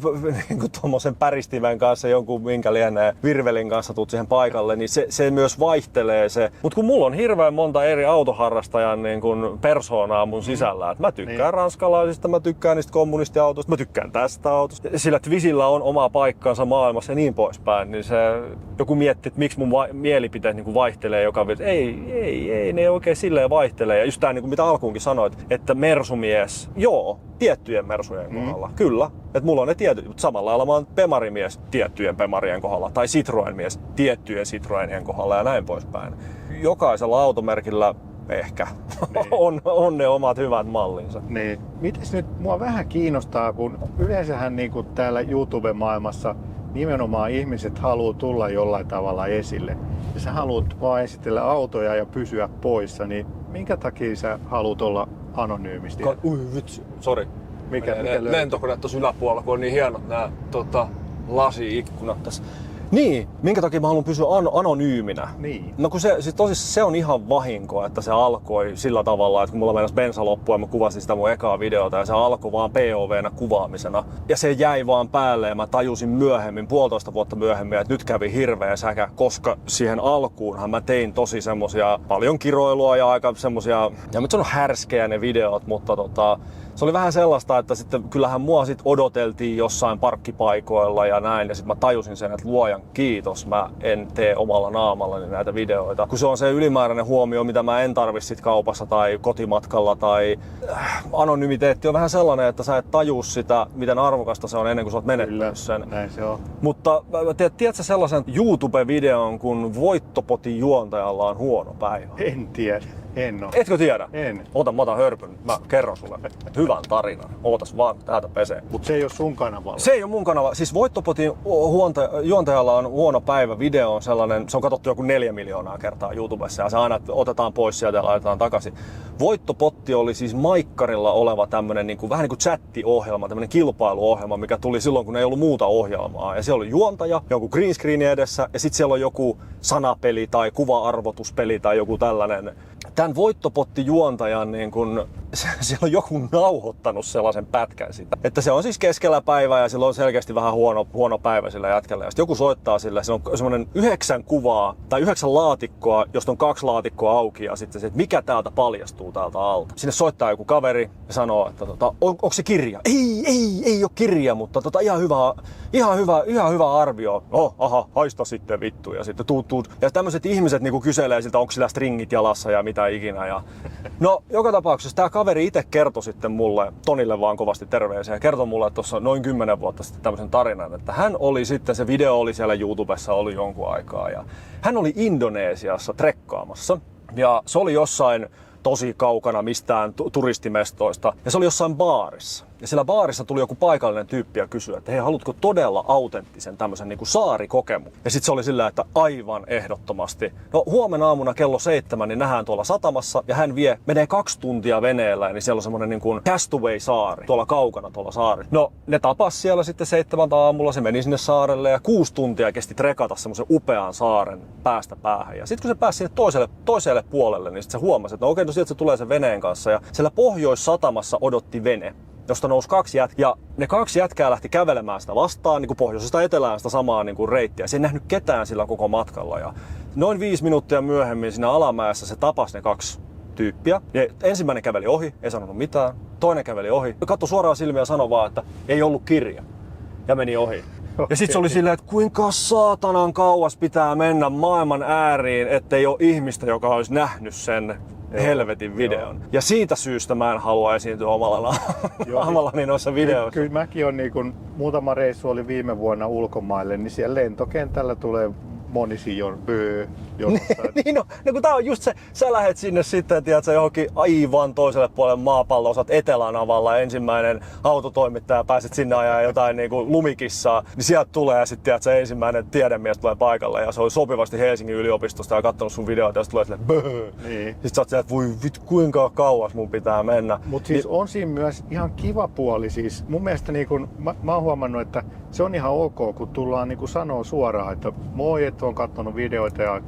niinku tommosen päristimen kanssa, jonkun minkä lienee virvelin kanssa tuut siihen paikalle, niin se myös vaihtelee se. Mut kun mulla on hirveän monta eri autoharrastajan niin kuin persoonaa mun sisällä. Mä tykkään ranskalaisista, mä tykkään niistä kommunistiautoista, mä tykkään tästä autosta. Sillä Twisillä on oma paikkansa maailmassa ja niin poispäin. Niin se, joku miettii, että miksi mun mielipiteet niin kuin vaihtelee joka vaiheessa. Ei, ne oikein silleen vaihtelee. Ja just tää, niin kuin mitä alkuunkin sanoit, että mersumies, tiettyjen mersujen kohdalla, kyllä. Että mulla on ne tietyt, mutta samalla lailla mä oon Pemari-mies tiettyjen Pemarien kohdalla. Tai Citroen-mies tiettyjen Citroenien kohdalla ja näin poispäin. Jokaisella automerkillä ehkä on ne omat hyvät mallinsa. Niin. Mites nyt mua vähän kiinnostaa, kun yleensähän niin kuin täällä YouTube-maailmassa nimenomaan ihmiset haluaa tulla jollain tavalla esille. Ja sä haluat vaan esitellä autoja ja pysyä poissa, niin minkä takia sä haluat olla anonyymisti? Vitsi, sori. Mikä lentokoneet tuossa yläpuolella, kun on niin hienot nämä lasi-ikkunat tässä. Niin, minkä takia mä haluan pysyä anonyyminä. Niin. No kun se on ihan vahinko, että se alkoi sillä tavalla, että kun mulla meinasi bensa loppua ja mä kuvasin sitä mun ekaa videota ja se alkoi vaan POV:nä kuvaamisena. Ja se jäi vaan päälle ja mä tajusin myöhemmin, 1,5 vuotta myöhemmin, että nyt kävi hirveä säkä, koska siihen alkuunhan mä tein tosi semmosia paljon kiroilua ja aika semmosia, ja nyt se on härskejä ne videot, mutta se oli vähän sellaista, että sitten kyllähän mua sit odoteltiin jossain parkkipaikoilla ja näin, ja sitten mä tajusin sen, että luojan kiitos, mä en tee omalla naamallani näitä videoita. Kun se on se ylimääräinen huomio, mitä mä en tarvi sit kaupassa tai kotimatkalla, tai anonymiteetti on vähän sellainen, että sä et tajuu sitä, miten arvokasta se on ennen kuin sä oot menettänyt sen. Näin se on. Mutta tiedätkö sellaisen YouTube-videon, kun voittopotin juontajalla on huono päivä? En tiedä. En oo. Etkö tiedä? En. mä otan hörpyn. Mä kerron sulle hyvän tarinan. Ootas vaan, täältä pesee. Mut se ei oo sun kanavalla. Se ei oo mun kanava. Siis Voittopotin juontajalla on huono päivä. Video on sellainen, se on katsottu joku 4 miljoonaa kertaa YouTubessa ja se aina otetaan pois sieltä ja laitetaan takaisin. Voittopotti oli siis Maikkarilla oleva tämmönen vähän niin kuin chattiohjelma, tämmönen kilpailuohjelma, mikä tuli silloin, kun ei ollut muuta ohjelmaa. Ja siellä oli juontaja, joku green screen edessä ja sit siellä on joku sanapeli tai kuva-arvotuspeli tai joku tällainen. Tämän Voittopotti-juontajan siellä on joku nauhoittanut sellaisen pätkän sitä. Että se on siis keskellä päivää ja sillä on selkeästi vähän huono päivä sillä jätkällä. Ja sitten joku soittaa sillä, se on semmoinen 9 kuvaa tai 9 laatikkoa, josta on 2 laatikkoa auki ja sitten se, että mikä täältä paljastuu täältä alta. Sinne soittaa joku kaveri ja sanoo, että onko se kirja? Ei ole kirja, mutta ihan hyvä arvio. Aha, haista sitten vittu. Ja sitten tuut. Ja tämmöiset ihmiset kyselee siltä, onko sillä stringit jalassa ja mitä ikinä. Ja no, joka tapauksessa tämä kaveri itse kertoi sitten mulle, Tonille vaan kovasti terveisiä, ja kertoi mulle, että tuossa noin 10 vuotta sitten tämmöisen tarinan, että hän oli sitten, se video oli siellä YouTubessa, oli jonkun aikaa, ja hän oli Indonesiassa trekkaamassa, ja se oli jossain tosi kaukana mistään turistimestoista, ja se oli jossain baarissa. Ja siellä baarissa tuli joku paikallinen tyyppi ja kysyi, että hei, haluatko todella autenttisen tämmöisen saarikokemuksen? Ja sitten se oli sillä, että aivan ehdottomasti. No huomenna aamuna kello 7 niin nähdään tuolla satamassa ja hän menee 2 tuntia veneellä, niin siellä on semmoinen Castaway-saari tuolla kaukana tuolla saari. No ne tapas siellä sitten 7 aamulla, se meni sinne saarelle ja 6 tuntia kesti trekata semmoisen upean saaren päästä päähän. Ja sitten kun se pääsi sinne toiselle puolelle, niin sitten se huomasi, että no okei, no sieltä se tulee sen veneen kanssa ja siellä Pohjois-satamassa odotti vene, josta nousi 2 jätkää. Ja ne 2 jätkää lähti kävelemään sitä vastaan, pohjoisesta etelään sitä samaa reittiä. Se ei nähnyt ketään sillä koko matkalla. Ja noin 5 minuuttia myöhemmin siinä alamäessä se tapasi ne 2 tyyppiä. Ja ensimmäinen käveli ohi, ei sanonut mitään. Toinen käveli ohi, katsoi suoraan silmiä ja sanoi vaan, että ei ollut kirja. Ja meni ohi. Ja sit se oli silleen, että kuinka saatanan kauas pitää mennä maailman ääriin, ettei ole ihmistä, joka olisi nähnyt sen helvetin videon. Joo. Ja siitä syystä mä en halua esiintyä omallani noissa videoissa. Kyllä mäkin on muutama reissu oli viime vuonna ulkomaille, niin siellä lentokentällä tulee monisijon niin no, kun tää on just se, sä lähet sinne sitten, tiedätkö, johonkin aivan toiselle puolelle maapalloa, sä oot Etelänavalla, ensimmäinen autotoimittaja, pääset sinne ajaa jotain lumikissaa, niin sieltä tulee ja sitten tiedätkö, ensimmäinen tiedemies tulee paikalle ja se oli sopivasti Helsingin yliopistosta ja katsonut sun videoita ja sitten tulee silleen niin. Sitten sä oot silleen, että voi vittu, kuinka kauas mun pitää mennä. Mutta siis on siinä myös ihan kiva puoli, siis mun mielestä mä oon huomannut, että se on ihan ok, kun tullaan sanoo suoraan, että moi, että oon katsonut videoita ja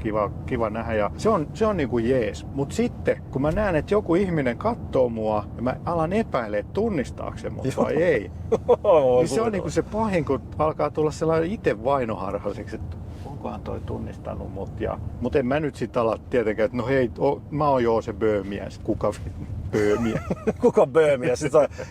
kiva nähdä ja se on jees. Mut sitten kun mä näen, että joku ihminen katsoo mua ja mä alan epäilemään, että tunnistaako se mut vai ei, niin se on se pahin, kun alkaa tulla sellainen itse vainoharhaiseksi, että onkohan toi tunnistanut mut. Mut en mä nyt sit ala tietenkään, että no hei, mä oon joo se böömies, kuka böömies. Kuka böömies?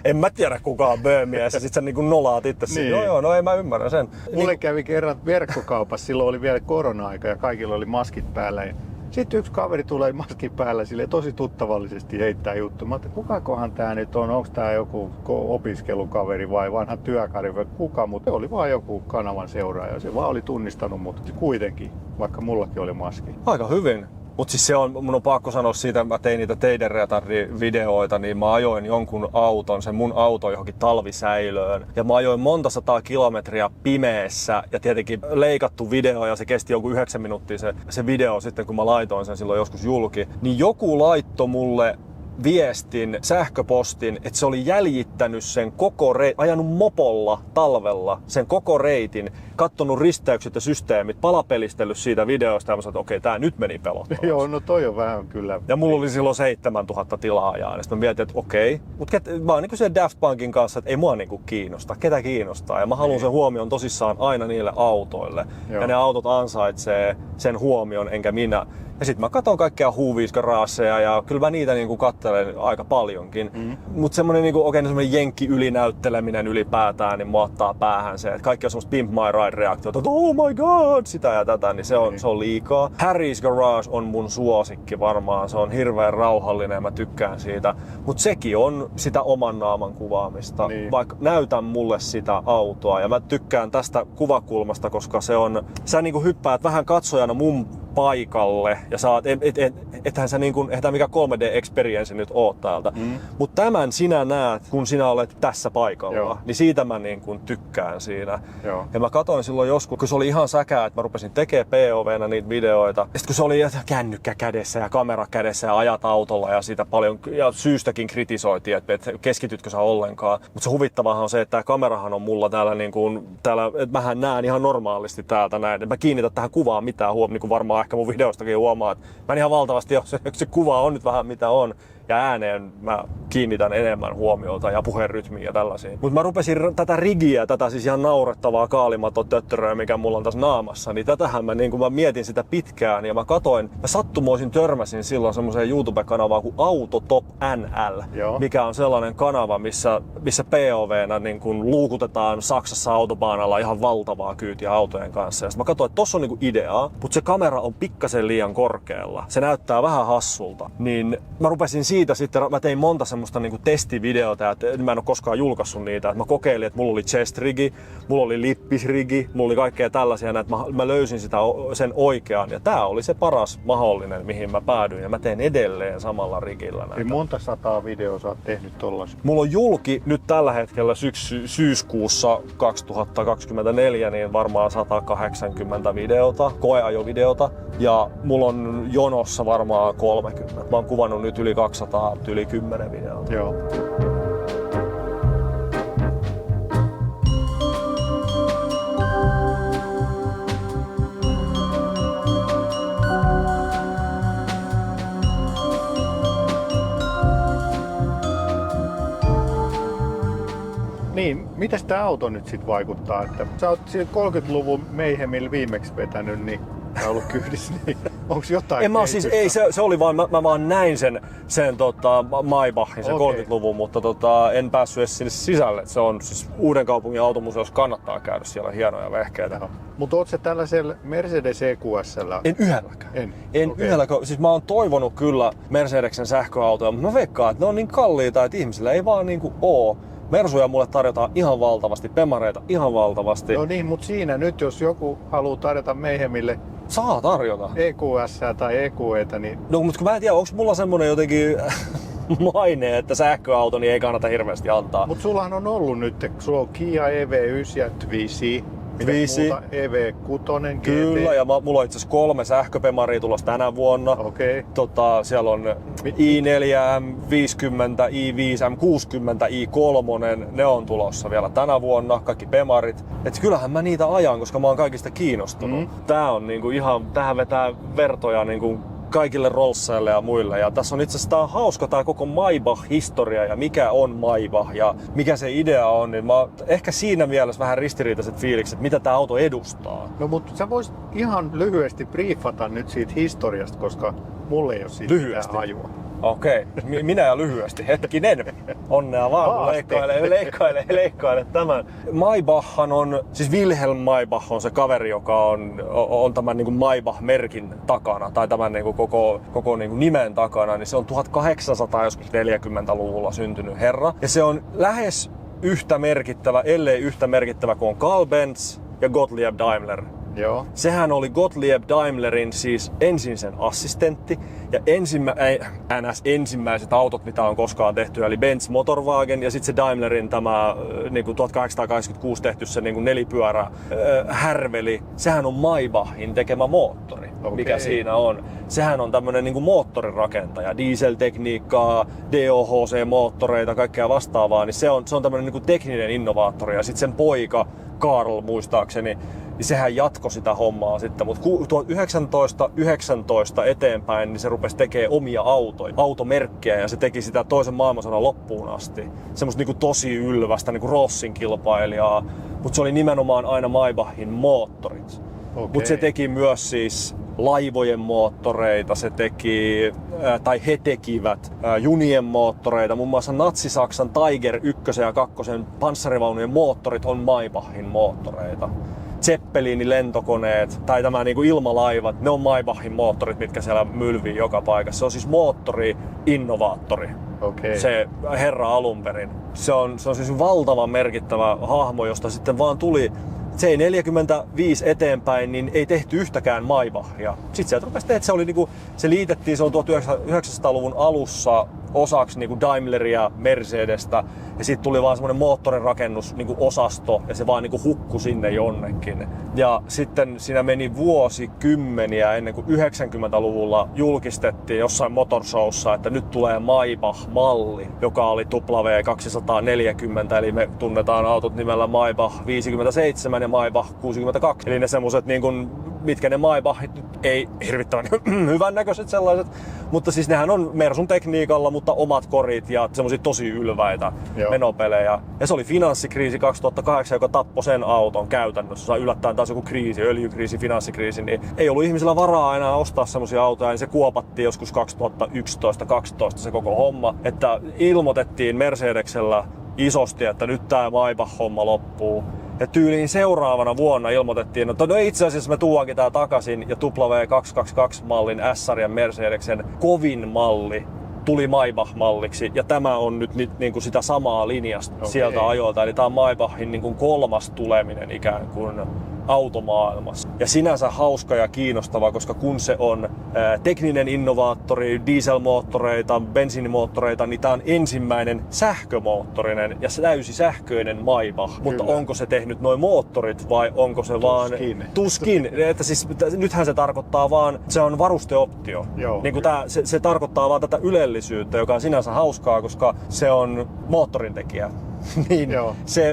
En mä tiedä kuka on böömies ja sit sä nolaat itse niin. Joo, no ei mä ymmärrä sen. Mulle kävi kerran verkkokaupassa, silloin oli vielä korona-aika ja kaikilla oli maskit päällä. Sitten yksi kaveri tulee maskin päällä sille tosi tuttavallisesti heittää juttu. Mä ajattelin, kukakohan tää nyt on? Onko tää joku opiskelukaveri vai vanha työkari vai kuka? Mutta se oli vaan joku kanavan seuraaja. Se vaan oli tunnistanut mut kuitenkin, vaikka mullakin oli maski. Aika hyvin. Mut siis mun on pakko sanoa siitä, mä tein niitä teidän retardi-videoita, niin mä ajoin jonkun auton, sen mun auto johonkin talvisäilöön. Ja mä ajoin monta 100 kilometriä pimeässä ja tietenkin leikattu video ja se kesti joku 9 minuuttia se video sitten kun mä laitoin sen silloin joskus julki. Niin joku laittoi mulle viestin, sähköpostin, että se oli jäljittänyt sen koko ajanut mopolla talvella sen koko reitin, kattonut risteykset ja systeemit, palapelistellyt siitä videosta ja mä sanoin, että okei, tää nyt meni pelottavaksi. Joo, no toi on vähän kyllä. Ja mulla oli silloin 7000 tilaajaa, ja sitten mä mietin, että okei, mutta mä oon niinku se Daft Punkin kanssa, että ei mua niinku kiinnosta, ketä kiinnostaa, ja mä haluan sen huomion tosissaan aina niille autoille, ja ne autot ansaitsee sen huomion, enkä minä. Ja sit mä katon kaikkea huuviiskaraaseja ja kyllä mä niitä niinku katselen aika paljonkin. Mut semmonen niinku semmonen jenkki ylinäytteleminen ylipäätään, niin mua ottaa päähän se, että kaikki on semmoista Pimp My Ride-reaktiota, että oh my god, sitä ja tätä, niin se on liikaa. Harry's Garage on mun suosikki varmaan, se on hirveän rauhallinen ja mä tykkään siitä. Mut sekin on sitä oman naaman kuvaamista, vaikka näytän mulle sitä autoa. Ja mä tykkään tästä kuvakulmasta, koska se on, sä niinku hyppäät vähän katsojana mun paikalle ja saat, ethän sä niinku, eihän mikä 3D-experience nyt oo täältä. Mutta tämän sinä näet, kun sinä olet tässä paikalla. Joo. Niin siitä mä niinku tykkään siinä. Joo. Ja mä katsoin silloin joskus, kun se oli ihan säkää, että mä rupesin tekemään POV:nä niitä videoita. Sitten kun se oli kännykkä kädessä ja kamera kädessä ja ajat autolla ja siitä paljon ja syystäkin kritisoitiin, että keskitytkö sä ollenkaan. Mutta se huvittavahan on se, että tää kamerahan on mulla täällä, että mähän näen ihan normaalisti täältä näin. Mä kiinnitän tähän kuvaan mitään huomioon, niin kuin varmaan ehkä mun videostakin huomaa, että mä en ihan valtavasti, jos se kuva on nyt vähän mitä on, ja ääneen mä kiinnitän enemmän huomiota ja puheenrytmiä ja tällaisiin. Mutta mä rupesin tätä rigiä, tätä siis ihan naurettavaa kaalimaton töttöröä, mikä mulla on tässä naamassa, niin tätähän mä mietin sitä pitkään ja mä sattumoisin törmäsin silloin semmoiseen YouTube-kanavaan kuin Autotop NL, mikä on sellainen kanava, missä POV:nä luukutetaan Saksassa autobaanalla ihan valtavaa kyytiä autojen kanssa. Ja sit mä katsoin, että tossa on ideaa, mutta se kamera on pikkasen liian korkealla. Se näyttää vähän hassulta. Niin mä rupesin siitä sitten, mä tein monta semmoista testivideota, että mä en ole koskaan julkaissut niitä. Että mä kokeilin, että mulla oli chest rigi, mulla oli lippisrigi, mulla oli kaikkea tällaisia, että mä löysin sen oikean. Ja tää oli se paras mahdollinen, mihin mä päädyin. Ja mä teen edelleen samalla rigillä näitä. Eli monta sataa videoa sä oot tehnyt tollasia? Mulla on julki nyt tällä hetkellä syyskuussa 2024 niin varmaan 180 videota, koeajovideota. Ja mulla on jonossa varmaan 30. Mä oon kuvannut nyt yli 200, yli 10 videota. Joo. Niin, mitäs tää auto nyt sit vaikuttaa? Että sä oot siinä 30-luvun Mayhemillä viimeksi vetänyt, niin tää on ollut kyydissä, niin onks jotain? Se oli vaan, mä vaan näin sen Maybachin, sen 30-luvun, mutta en päässyt edes sinne sisälle. Se on siis Uudenkaupungin automuseossa, kannattaa käydä, siellä on hienoja vehkeitä. Mutta oot sä tällaisella Mercedes EQS:llä? En yhdelläkään. En yhdelläkään. Siis mä oon toivonut kyllä Mercedesen sähköautoja, mutta mä veikkaan, että ne on niin kalliita, että ihmisillä ei vaan oo. Mersuja mulle tarjotaan ihan valtavasti, Bemareita ihan valtavasti. No niin, mutta siinä nyt jos joku haluaa tarjota Mayhemille saa tarjota EQS:ää tai EQEtä, niin... No mutta kun mä en tiedä, onko mulla semmonen jotenkin maine, että sähköauto niin ei kannata hirveästi antaa. Mut sullahan on ollut nyt, sulla on Kia EV9 ja Twizy. EV6 GT. Kyllä, ja mulla on itse asiassa 3 sähköpemaria tulossa tänä vuonna. Okei. Siellä on i4 M50, i5 M60, i3, ne on tulossa vielä tänä vuonna, kaikki pemarit. Et kyllähän mä niitä ajan, koska mä oon kaikista kiinnostunut. Tää on tähän vetää vertoja kaikille Rollsseille ja muille. Ja tässä on itse asiassa tää on hauska tää koko Maybach-historia ja mikä on Maybach ja mikä se idea on. Niin mä ehkä siinä mielessä vähän ristiriitaiset fiilikset, mitä tää auto edustaa. No mutta sä vois ihan lyhyesti briefata nyt siitä historiasta, koska mulle ei oo siitä mitään hajua. Okei, minä ja lyhyesti, hetkinen. Onnea vaan, leikkaile tämän. Maybachhan on, siis Wilhelm Maybach on se kaveri, joka on tämän Maybach-merkin takana, tai tämän koko nimen takana, niin se on 1840-luvulla syntynyt herra. Ja se on lähes yhtä merkittävä, ellei yhtä merkittävä kuin on Carl Benz ja Gottlieb Daimler. Joo. Sehän oli Gottlieb Daimlerin siis ensin sen assistentti ja ensimmäiset autot, mitä on koskaan tehty, eli Benz Motorwagen ja sitten se Daimlerin tämä 1886 tehty se nelipyörä härveli. Sehän on Maybachin tekemä moottori. mikä siinä on. Sehän on tämmönen niinku moottorirakentaja, dieseltekniikkaa, DOHC-moottoreita, kaikkea vastaavaa, niin se on tämmönen niinku tekninen innovaattori. Ja sitten sen poika, Karl muistaakseni, niin sehän jatkoi sitä hommaa sitten, mutta 1919 eteenpäin niin se rupesi tekemään omia automerkkejä ja se teki sitä toisen maailmansodan loppuun asti. Semmoista niinku tosi ylvästä niinku Rossin kilpailijaa, mutta se oli nimenomaan aina Maybachin moottorit. Mutta se teki myös siis laivojen moottoreita, se teki, tai he tekivät junien moottoreita, muun muassa Natsi-Saksan Tiger 1 ja 2 panssarivaunujen moottorit on Maybachin moottoreita. Zeppelinin lentokoneet tai tämä niinku ilmalaivat, ne on Maybachin moottorit, mitkä siellä mylvii joka paikassa. Se on siis moottori-innovaattori. Se herra alun perin. Se on siis valtavan merkittävä hahmo, josta sitten vaan tuli se ei 45 eteenpäin, niin ei tehty yhtäkään Maybachia. Sitten sieltä rupesi tehdä, se liitettiin, se on 1900-luvun alussa osaksi niinku Daimleria, Mercedestä, ja sitten tuli vaan semmoinen moottorirakennus osasto, ja se vaan hukkui sinne jonnekin. Ja sitten siinä meni vuosikymmeniä ennen kuin 90-luvulla julkistettiin jossain motorshowssa, että nyt tulee Maybach-malli, joka oli W240, eli me tunnetaan autot nimellä Maybach 57 ja Maybach 62. Eli ne semmoset mitkä ne Maybachit nyt ei hirvittävän hyvännäköiset sellaiset, mutta siis nehän on Mersun tekniikalla, mutta omat korit ja semmosia tosi ylväitä menopelejä. Ja se oli finanssikriisi 2008, joka tappoi sen auton käytännössä. Sai yllättäen taas joku kriisi, öljykriisi, finanssikriisi, niin ei ollut ihmisillä varaa enää ostaa semmosia autoja, niin se kuopattiin joskus 2011-2012 se koko homma, että ilmoitettiin Mercedesellä isosti, että nyt tää Maybach-homma loppuu. Ja tyyliin seuraavana vuonna ilmoitettiin, että no itse asiassa me tuodaankin tää takaisin ja W222-mallin S-sarjan Mercedesen kovin malli tuli Maybach-malliksi ja tämä on nyt niinku sitä samaa linjasta sieltä ajoilta. Eli tää on Maybachin niinku kolmas tuleminen ikään kuin automaailmassa. Ja sinänsä hauska ja kiinnostava, koska kun se on tekninen innovaattori, dieselmoottoreita, bensiinimoottoreita, niin tää on ensimmäinen sähkömoottorinen ja täysi sähköinen Maybach. Kyllä. Mutta onko se tehnyt noin moottorit vai onko se Tuskin. Että siis, nythän se tarkoittaa vaan, se on varusteoptio. Niin kuin se tarkoittaa vaan tätä ylellisyyttä, joka on sinänsä hauskaa, koska se on moottorintekijä. Niin,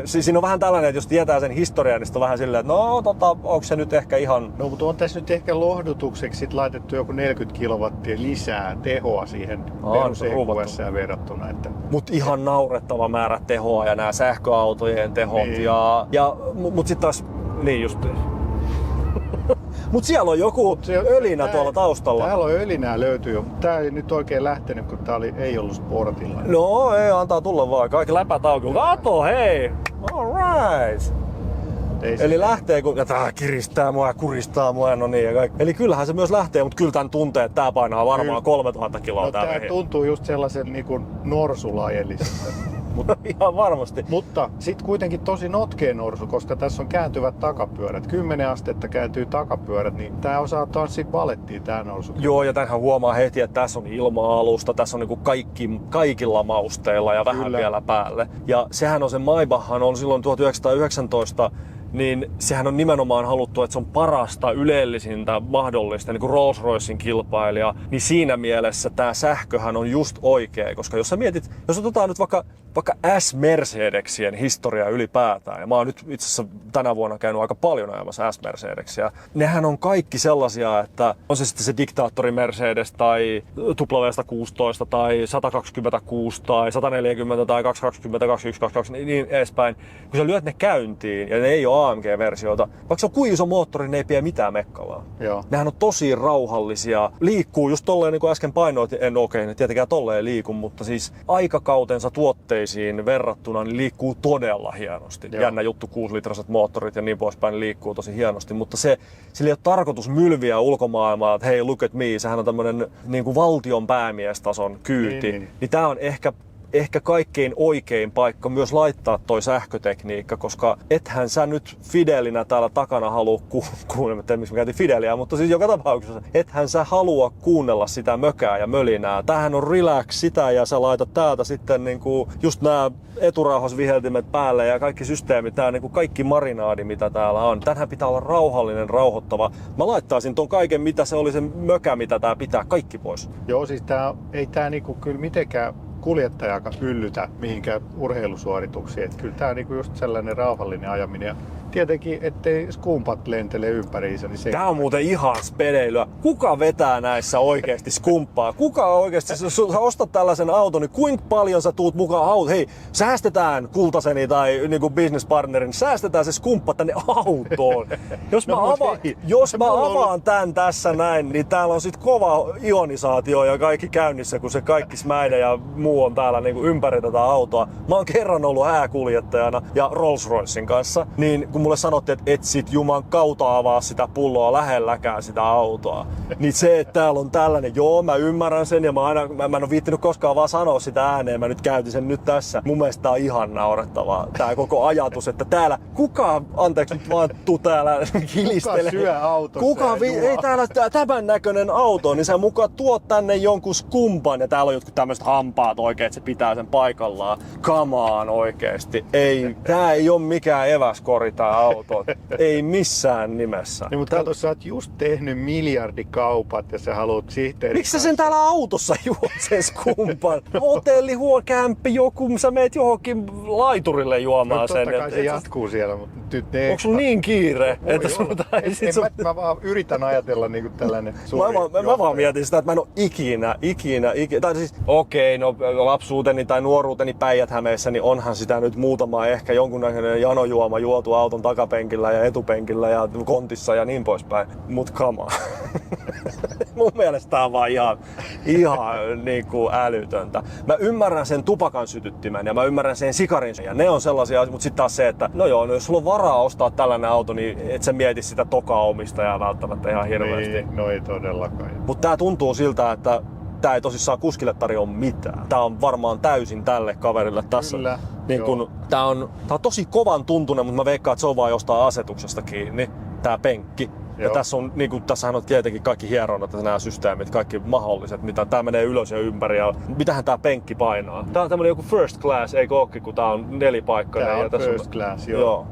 siinä on vähän tällainen, että jos tietää sen historian, niin on vähän silleen, että no onko se nyt ehkä ihan... No mutta on tässä nyt ehkä lohdutukseksi sit laitettu joku 40 kilowattia lisää tehoa siihen perus EQS:ään verrattuna. Että... Mutta ihan naurettava määrä tehoa ja nämä sähköautojen tehot niin. Mutta sitten taas, niin just... Mut siellä on joku ölinä tuolla taustalla. Täällä on ölinää löytyy jo, mutta tää ei nyt oikein lähtenyt, kun tää ei ollut sportilla. No ei, antaa tulla vaan. Kaikki läpät auki. Kato, hei! Alright! Eli lähtee, kun tää kiristää mua ja kuristaa mua, no niin ja kaikki. Eli kyllähän se myös lähtee, mutta kyllä tän tuntee, että tää painaa varmaan 3000 kiloa. No, tää tuntuu just sellaisen niinku norsulajelliselta. Ihan varmasti. Mutta sit kuitenkin tosi notkea norsu, koska tässä on kääntyvät takapyörät. 10 astetta kääntyy takapyörät, niin tää osaa tanssia balettia tää norsu. Joo, ja tämänhän huomaa heti, että tässä on ilma-alusta, tässä on niinku kaikilla mausteilla ja vähän vielä päälle. Ja sehän on se Maybachhan on silloin 1919, niin sehän on nimenomaan haluttu, että se on parasta, ylellisintä mahdollista, niin kuin Rolls-Roycen kilpailija. Niin siinä mielessä tää sähköhän on just oikea, koska jos sä mietit, jos otetaan nyt vaikka S-Mercedesien historiaa ylipäätään, ja mä oon nyt itse asiassa tänä vuonna käynyt aika paljon ajamassa S-Mercedeksiä, nehän on kaikki sellaisia, että on se sitten se diktaattori Mercedes tai W116 tai 126 tai 140 tai 220, 2122 niin edespäin, kun sä lyöt ne käyntiin ja ne ei ole AMG-versioita, vaikka se on kuin iso moottori, ne ei pidä mitään mekkalaa. Joo. Nehän on tosi rauhallisia, liikkuu just tolleen niin kuin äsken painoit, ne tietenkään tolleen liiku, mutta siis aikakautensa tuotteisiin verrattuna niin liikkuu todella hienosti. Joo. Jännä juttu, 6-litraset moottorit ja niin poispäin, niin liikkuu tosi hienosti, mutta sillä ei ole tarkoitus mylviä ulkomaailmaa, että hei, look at me, sehän on tämmönen niin kuin valtion päämiestason kyyti. Niin tää on ehkä ehkä kaikkein oikein paikka myös laittaa toi sähkötekniikka, koska ethän sä nyt Fidelinä täällä takana halua kuunnella, miksi me käytiin Fideliä, mutta siis joka tapauksessa, ethän sä halua kuunnella sitä mökää ja mölinää. Tämähän on relax sitä ja sä laitat täältä sitten niinku just nämä eturauhasviheltimet päälle ja kaikki systeemit, tää niinku kaikki marinaadi mitä täällä on. Tänhän pitää olla rauhallinen, rauhoittava. Mä laittaisin ton kaiken mitä se oli se mökä mitä tää pitää kaikki pois. Joo, siis ei tää niinku kyllä mitenkään kuljettajakaan yllytä mihinkään urheilusuorituksiin. Että kyllä tää niinku just sellainen rauhallinen ajaminen. Ja tietenkin, ettei skumpat lentele ympäriinsä. Niin se... Tää on muuten ihan spedeilyä. Kuka vetää näissä oikeesti skumppaa? Kuka oikeesti, jos sä ostat tällaisen auton, niin kuinka paljon sä tuut mukaan auto? Hei, säästetään kultaseni tai niinku businesspartnerin, säästetään se skumppa tänne autoon. Jos mä avaan tän tässä näin, niin täällä on sit kova ionisaatio ja kaikki käynnissä, kun se kaikki smäide ja muu on täällä niinku ympäri tätä autoa. Mä oon kerran ollut hääkuljettajana ja Rolls-Roycen kanssa, niin kun mulle sanottiin, että et sit juman kautta avaa sitä pulloa lähelläkään sitä autoa. Niin se, että täällä on tällainen, joo mä ymmärrän sen ja mä en ole viittinyt koskaan vaan sanoa sitä ääneen, mä nyt käytin sen nyt tässä. Mun mielestä tää on ihan naurettavaa, tää koko ajatus, että täällä anteeksi nyt vaan tuu täällä kilistele. Kuka syö autossa ei täällä tämän näköinen auto, niin sä mukaan tuot tänne jonkun skumpan ja täällä on jotkut tämmöiset hampaat oikein, että se pitää sen paikallaan. Come on oikeesti. Ei, tää ei oo mikään eväskori tää auto. Ei missään nimessä. Niin, mutta kato, sä oot just tehnyt miljardikaupat ja sä haluat sihteerin. Miksi sä sen täällä autossa juot sen skumpan? Hotelli, kämppi, joku, sä meet johonkin laiturille juomaan sen. Totta kai se jatkuu siellä, mutta nyt onko sulla niin kiire? Mä vaan yritän ajatella niinku tällainen suuri mä vaan mietin sitä, että mä en oo ikinä. Tai siis okei, no lapsuuteni tai nuoruuteni Päijät-Hämeessä, niin onhan sitä nyt muutama ehkä jonkunnäköinen janojuoma juotu auton takapenkillä ja etupenkillä ja kontissa ja niin poispäin. Mut come on. Mun mielestä tää on vaan ihan niinku älytöntä. Mä ymmärrän sen tupakan sytyttimen ja mä ymmärrän sen sikarin ja ne on sellaisia, mutta sitten taas se, että no joo, no jos sulla on varaa ostaa tällainen auto, niin et sä mieti sitä tokaa omistajaa välttämättä ihan hirveästi. Niin, no ei todellakaan. Mutta tää tuntuu siltä, että tää ei tosissaan kuskille tarjoa mitään. Tää on varmaan täysin tälle kaverille tässä. Kyllä. Niin kun, tää on tosi kovan tuntunen, mutta mä veikkaan, että se on vaan jostain asetuksesta kiinni. Tää penkki. Ja tässä on, niin kuin, tässähän on tietenkin kaikki hieronnat ja nämä systeemit, kaikki mahdolliset, mitä tää menee ylös ja ympäri ja mitähän tää penkki painaa. Tää on tämmönen joku first class, eikö ookin, kun tää on nelipaikkainen. Tää on tässä first class, joo.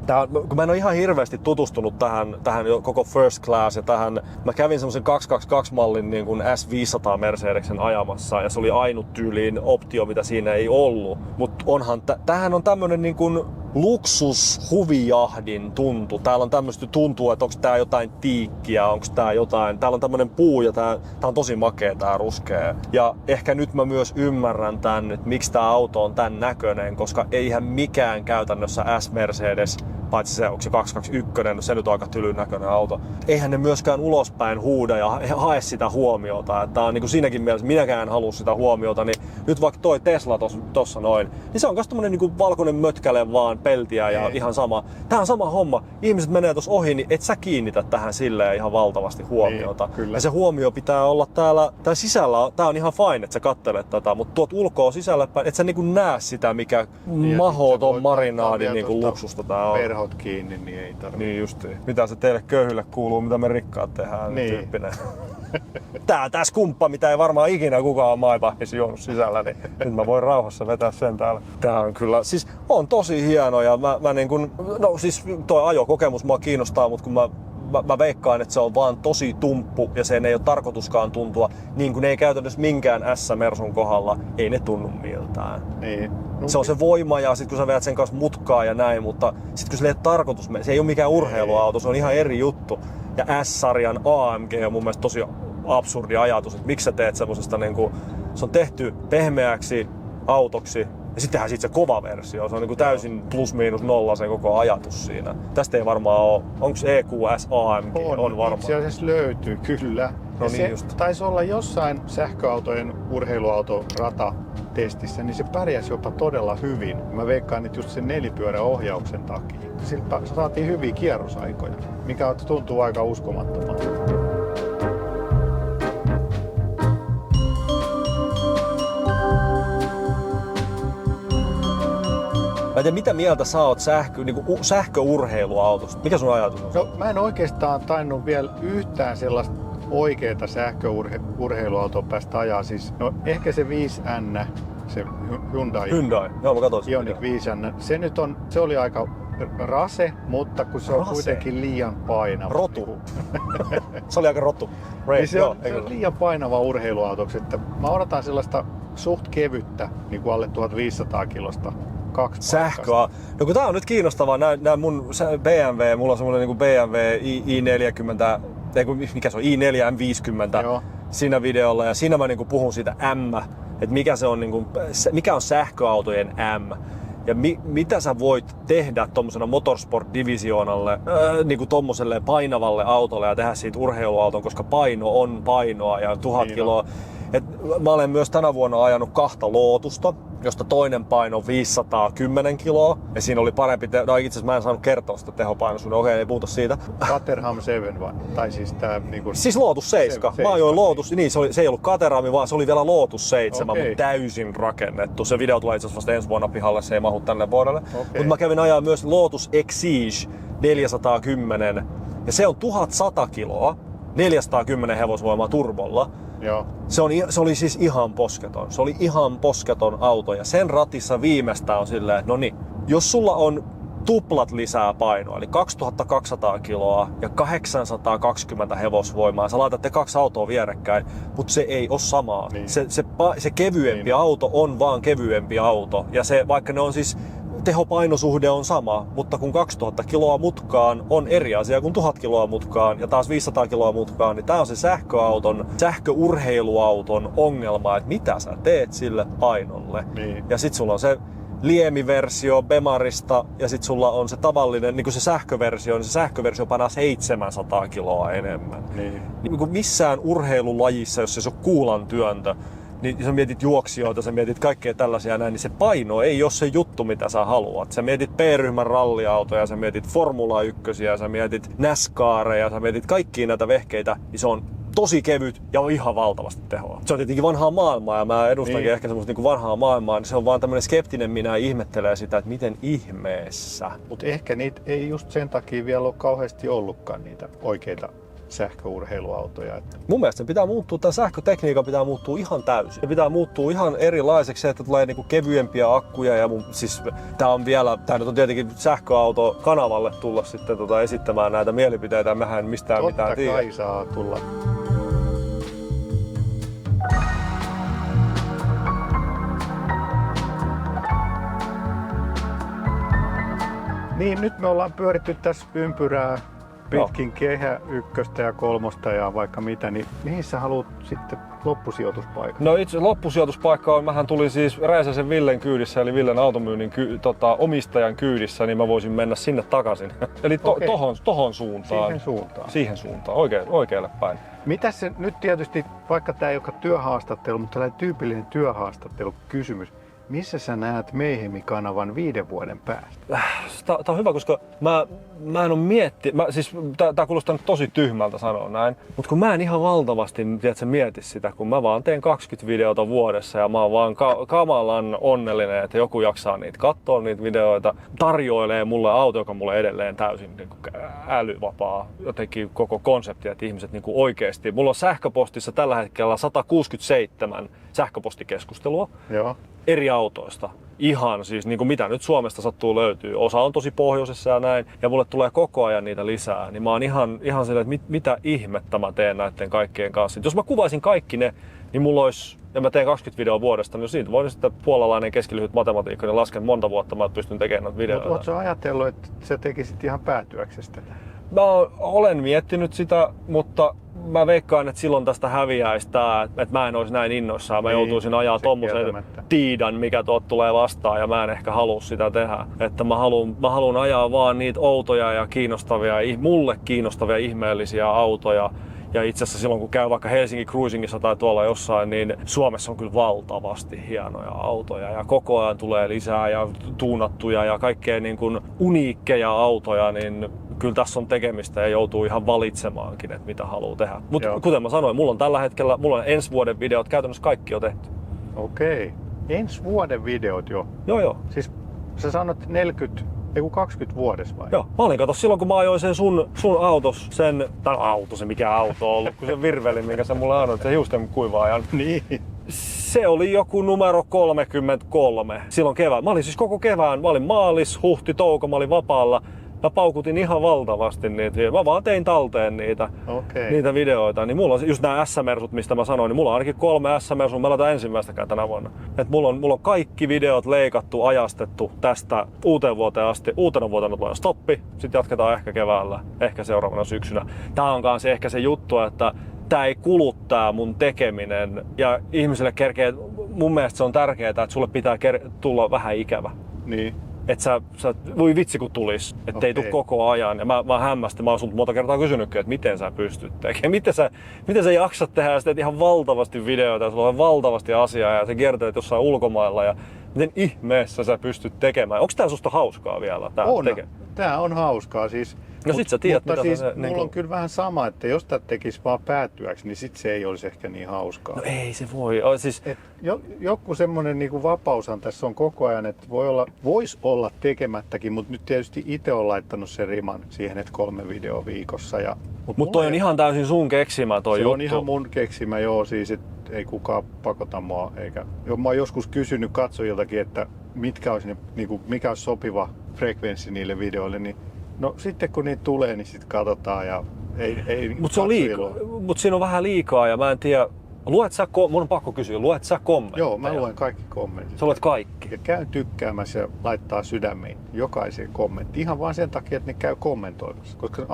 Kun mä en ole ihan hirveästi tutustunut tähän koko first class ja tähän, mä kävin semmosen 222 mallin niin kuin S500 Mercedesen ajamassa ja se oli ainut tyyliin optio, mitä siinä ei ollut. Mut onhan, tämähän on tämmönen niin kuin luksushuvijahdin tuntu. Täällä on tämmöistä tuntua, että onko tää jotain tiikkiä, onko tää jotain. Täällä on tämmönen puu ja tää on tosi makea tää ruskea. Ja ehkä nyt mä myös ymmärrän tän, että miksi tää auto on tän näköinen, koska eihän mikään käytännössä S-Mercedes, paitsi se, onko se 221, no se nyt on aika tylyn näköinen auto. Eihän ne myöskään ulospäin huuda ja hae sitä huomiota. Että on niin kuin siinäkin mielessä, minäkään en halua sitä huomiota, niin nyt vaikka toi Tesla tossa noin, niin se on myös tommonen niin kuin valkoinen mötkäle vaan peltiä ja ihan sama. Tää on sama homma. Ihmiset menee tossa ohi, niin et sä kiinnitä tähän silleen ihan valtavasti huomiota. Niin, ja se huomio pitää olla täällä sisällä. Tää on ihan fine, että sä kattelet tätä, mutta tuot ulkoa sisälle päin, et sä niinku näe sitä, mikä mahoton marinaadi niinku luksusta tää on. Verhot kiinni, niin ei tarvitse. Niin justiin. Mitä se teille köyhille kuuluu, mitä me rikkaat tehdään, niin tyyppinen. Tää skumppa, mitä ei varmaan ikinä kukaan Maybachissa juonut sisällä, niin nyt mä voin rauhassa vetää sen täällä. Tää on kyllä, siis on tosi hieno ja mä niin kun, no siis toi ajokokemus mua kiinnostaa, mutta kun mä veikkaan, että se on vaan tosi tumppu ja sen ei ole tarkoituskaan tuntua, niin kuin ei käytännössä minkään S-Mersun kohdalla, ei ne tunnu miltään. Niin. Se on se voima ja sit kun sä vedät sen kanssa mutkaa ja näin, mutta sit kun sille ei tarkoitus, se ei ole mikään urheiluauto, se on ihan eri juttu. Ja S-sarjan AMG on mun mielestä tosi absurdi ajatus, että miksi sä teet semmosesta niinku, se on tehty pehmeäksi autoksi ja sittenhän siitä se kova versio, se on niinku täysin plus miinus nolla se koko ajatus siinä. Tästä ei varmaan oo, onks EQS AMG? On varmaan. Itse asiassa löytyy, kyllä. No ja niin se just. Taisi olla jossain sähköautojen urheiluautorata-testissä, niin se pärjäsi jopa todella hyvin. Mä veikkaan, että just sen nelipyöräohjauksen takia. Siltä saatiin hyviä kierrosaikoja, mikä tuntuu aika uskomattomalta. en tiedä, mitä mieltä sä oot sähköurheiluautosta? Mikä sun ajatus on? No, mä en oikeastaan tainnut vielä yhtään sellaista oikeeta sähköurheiluautoa päästä ajaa. Siis, no ehkä se 5N, se Hyundai, joo mä katsoin. Ioniq 5N. Se oli aika rase, mutta kun se on kuitenkin liian painava. Rotu. Se oli aika rotu. Niin se on liian painava urheiluautoksi. Että mä odotan sellaista suht kevyttä, niin kuin alle 1500 kilosta. Sähköä. No kun tää on nyt kiinnostavaa, nää mun BMW, mulla on semmonen niinku BMW i40, mikä se on, i4 M50 Joo. Siinä videolla ja siinä mä niinku puhun siitä M, että mikä se on niinku, mikä on sähköautojen M. Ja mitä sä voit tehdä tommosena motorsport-divisioonalle, niinku tommoselle painavalle autolle ja tehdä siitä urheiluauton, koska paino on painoa ja 1000 kiloa. Mä olen myös tänä vuonna ajanut 2 Lotusta, josta toinen paino 510 kiloa. Ja siinä oli parempi, itse asiassa mä en saanut kertoa sitä tehopainoisuuden, okei, ei puhuta siitä. Caterham 7 vai? Tai siis tää niinku... Siis Lotus 7. Mä ajoin Lotus, niin se ei ollut Caterham, vaan se oli vielä Lotus 7, mutta täysin rakennettu. Se video tulee itse asiassa vasta ensi vuonna pihalle, se ei mahu tänne vuodelle. Mutta mä kävin ajaa myös Lotus Exige 410, ja se on 1100 kiloa, 410 hevosvoimaa turbolla. Joo. Se oli siis ihan posketon. Se oli ihan posketon auto ja sen ratissa viimeistään on silleen, että no niin, jos sulla on tuplat lisää painoa, eli 2200 kiloa ja 820 hevosvoimaa, sä laitatte 2 autoa vierekkäin, mutta se ei ole samaa. Niin. Se kevyempi auto on vaan kevyempi auto ja se, vaikka ne on siis tehopainosuhde on sama, mutta kun 2000 kiloa mutkaan on eri asia kuin 1000 kiloa mutkaan ja taas 500 kiloa mutkaan, niin tää on se sähköurheiluauton ongelma, että mitä sä teet sille painolle. Niin. Ja sit sulla on se liemiversio Bemarista ja sit sulla on se tavallinen, niin kuin se sähköversio painaa 700 kiloa enemmän. Niin kuin missään urheilulajissa, jos se on kuulan työntö, niin sä mietit juoksijoita, sä mietit kaikkea tällaisia näin, niin se paino ei ole se juttu, mitä sä haluat. Sä mietit B-ryhmän ralliautoja, sä mietit Formula 1, sä mietit NASCAReja, sä mietit kaikkia näitä vehkeitä, niin se on tosi kevyt ja on ihan valtavasti tehoa. Se on tietenkin vanhaa maailmaa ja mä edustankin ehkä semmoista niin vanhaa maailmaa, niin se on vaan tämmönen skeptinen minä ihmettelee sitä, että miten ihmeessä. Mutta ehkä niitä ei just sen takia vielä ole kauheasti ollutkaan niitä oikeita sähköurheiluautoja. Mun mielestä pitää muuttua, tämä sähkötekniikka pitää muuttua ihan täysin. Se pitää muuttua ihan erilaiseksi, se, että tulee niinku kevyempiä akkuja ja siis tää nyt on tietenkin sähköauto kanavalle tulla sitten esittämään näitä mielipiteitä, mehän mistään mitään tiedä. Totta kai saa tulla. Niin, nyt me ollaan pyöritty tässä ympyrää pitkin Kehä 1 ja 3 ja vaikka mitä, niin mihin sä haluat sitten loppusijoituspaikan? No itse loppusijoituspaikka on, mähän tulin siis Räisäsen Villen kyydissä, eli Villen automyynnin omistajan kyydissä, niin mä voisin mennä sinne takaisin. Eli tohon suuntaan. Siihen suuntaan, oikealle päin. Mitäs se nyt tietysti, vaikka tää ei olekaan työhaastattelu, mutta tällainen tyypillinen työhaastattelukysymys. Missä sä näet Mayhem-kanavan 5 vuoden päästä? Tää on hyvä, koska mä en oo siis tää kuulostaa nyt tosi tyhmältä sanoa näin, mutta kun mä en ihan valtavasti mieti sitä, kun mä vaan teen 20 videota vuodessa ja mä oon vaan kamalan onnellinen, että joku jaksaa niitä katsoa niitä videoita, tarjoilee mulle auto, joka mulle edelleen täysin niin kuin älyvapaa, jotenkin koko konsepti, että ihmiset niin kuin oikeesti. Mulla on sähköpostissa tällä hetkellä 167 sähköpostikeskustelua. Joo. Eri autoista. Ihan siis niin kuin mitä nyt Suomesta sattuu löytyy. Osa on tosi pohjoisessa ja näin. Ja mulle tulee koko ajan niitä lisää. Niin mä oon ihan silleen, että mitä ihmettä mä teen näiden kaikkien kanssa. Jos mä kuvaisin kaikki ne, niin mulla olisi, ja mä teen 20 videoa vuodesta, niin siitä voin sitten puolalainen keskilyhyt matematiikka, niin lasken monta vuotta mä pystyn tekemään noita videoita. Ootko sä ajatellut, että sä tekisit ihan päätyöksesi tätä? Mä olen miettinyt sitä, mutta mä veikkaan, että silloin tästä häviäisi tää, että mä en olisi näin innoissaan. Mä joutuisin ajaa tommosen tiidan, mikä tuot tulee vastaan ja mä en ehkä halua sitä tehdä. Että mä haluan ajaa vaan niitä outoja ja mulle kiinnostavia ihmeellisiä autoja. Ja itse asiassa silloin kun käy vaikka Helsingin Cruisingissa tai tuolla jossain, niin Suomessa on kyllä valtavasti hienoja autoja ja koko ajan tulee lisää ja tuunattuja ja kaikkea niin kuin uniikkeja autoja, niin kyllä tässä on tekemistä ja joutuu ihan valitsemaankin, että mitä haluaa tehdä. Mutta kuten mä sanoin, mulla on ensi vuoden videot käytännössä kaikki jo tehty. Okei. Ensi vuoden videot jo? Joo. Siis Sä sanot 20 vuodessa vai? Joo, mä olin kato silloin kun mä ajoin sen sun autos, se mikä auto on ollut, kun se virveli, minkä sä mulle annoit, se hiusten kuivaajan. Niin. Se oli joku numero 33 silloin kevään. Mä olin siis koko kevään, mä olin maalis, huhti, touko, mä olin vapaalla. Mä paukutin ihan valtavasti niitä. Mä vaan tein talteen niitä videoita. Niin mulla on just nämä S-mersut, mistä mä sanoin, niin mulla on ainakin 3 S-mersua. Mä laitan ensimmäistäkään tänä vuonna. Et mulla on kaikki videot leikattu, ajastettu tästä uuteen vuoteen asti. Uutena vuotena tulee stoppi, sitten jatketaan ehkä keväällä, ehkä seuraavana syksynä. Tää on kanssa ehkä se juttu, että tää ei kuluttaa mun tekeminen. Ja ihmisille kerkee, mun mielestä se on tärkeää, että sulle pitää tulla vähän ikävä. Niin. Että sä voi vitsi kun tulis, ettei tuu koko ajan. Ja mä hämmästyn, mä oon sulta monta kertaa kysynytkin, että miten sä pystyt tekemään. Miten sä jaksat tehdä ja sä teet ihan valtavasti videoita ja sulla on valtavasti asiaa ja sä kiertelet jossain ulkomailla. Ja miten ihmeessä sä pystyt tekemään? Onks tää susta hauskaa vielä? Tää on hauskaa siis. No sit sä tiedät, mutta mitä siis mulla on kyllä vähän sama, että jos tää tekis vaan päätyöksi, niin sit se ei olisi ehkä niin hauskaa. No ei se voi. Siis... Joku semmonen niinku vapaushan tässä on koko ajan, että vois olla tekemättäkin, mutta nyt tietysti itse on laittanut sen riman siihen, että 3 videoa viikossa. Mutta toi on ihan täysin sun keksimä toi juttu. Se on ihan mun keksimä, joo, siis et ei kukaan pakota mua. Mä oon joskus kysynyt katsojiltakin, että mikä olisi sopiva frekvenssi niille videoille, niin no sitten kun niitä tulee, niin sitten katsotaan ja ei Mutta se on liikaa. Mutta siinä on vähän liikaa ja mä en tiedä. Mun on pakko kysyä, luet sä kommentteja? Joo, mä luen kaikki kommentit. Sä luet kaikki? Ja käyn tykkäämässä ja laittaa sydämiin jokaiseen kommenttiin. Ihan vaan sen takia, että ne käy kommentoimassa. Koska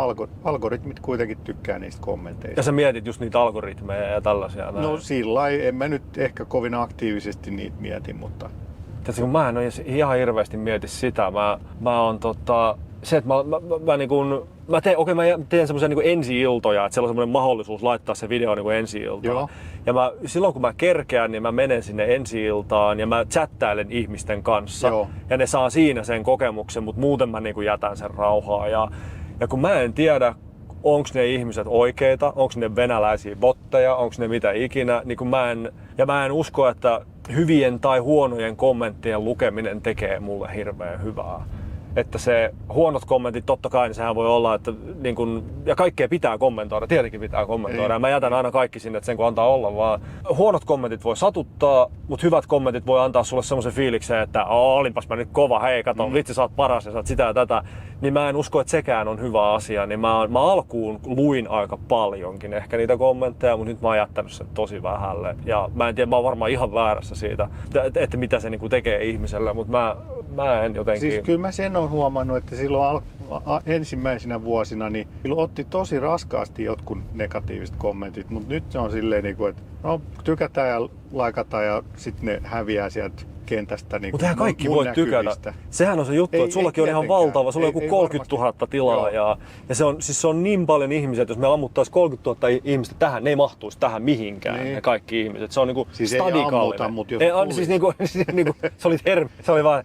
algoritmit kuitenkin tykkää niistä kommenteista. Ja sä mietit just niitä algoritmeja ja tällaisia? Näin. No sillai, en mä nyt ehkä kovin aktiivisesti niitä mieti, mutta... Tietysti kun mä en ole ihan hirveästi mieti sitä. Mä oon se, että mä teen semmoisia niin ensi-iltoja, että siellä on semmoinen mahdollisuus laittaa se video niin ensi-iltaan. Joo. Ja silloin kun mä kerkeän, niin mä menen sinne ensi-iltaan ja mä chattailen ihmisten kanssa. Joo. Ja ne saa siinä sen kokemuksen, mutta muuten mä niin jätän sen rauhaa. Ja kun mä en tiedä, onko ne ihmiset oikeita, onko ne venäläisiä botteja, onko ne mitä ikinä, niin mä en usko, että hyvien tai huonojen kommenttien lukeminen tekee mulle hirveän hyvää. Että se huonot kommentit, totta kai, niin sehän voi olla, että niin kun, ja kaikkea pitää kommentoida, tietenkin pitää kommentoida. Mä jätän aina kaikki sinne, että sen kun antaa olla, vaan huonot kommentit voi satuttaa, mutta hyvät kommentit voi antaa sulle semmoisen fiiliksen, että olinpas mä nyt kova, hei kato, vitsi sä oot paras ja sä oot sitä ja tätä. Niin mä en usko, että sekään on hyvä asia, niin mä alkuun luin aika paljonkin ehkä niitä kommentteja, mutta nyt mä oon jättänyt sen tosi vähälle. Ja mä en tiedä, mä oon varmaan ihan väärässä siitä, että mitä se niinku tekee ihmiselle, mutta mä en jotenkin... Siis kyllä mä sen on huomannut, että silloin ensimmäisinä vuosina niin otti tosi raskaasti jotkut negatiiviset kommentit, mutta nyt se on silleen, että no, tykätään ja laikataan ja sitten ne häviää sieltä kentästä. Niin mutta eihän kaikki voi tykätä. Sehän on se juttu, että sullakin on ihan valtava, sulla on joku 30 000 tilaa ja se on niin paljon ihmisiä, että jos me ammuttaisiin 30 000 ihmistä tähän, ne ei mahtuisi tähän mihinkään, ne kaikki ihmiset. Se on niinku siis stadikallinen. Mutta se oli vaan,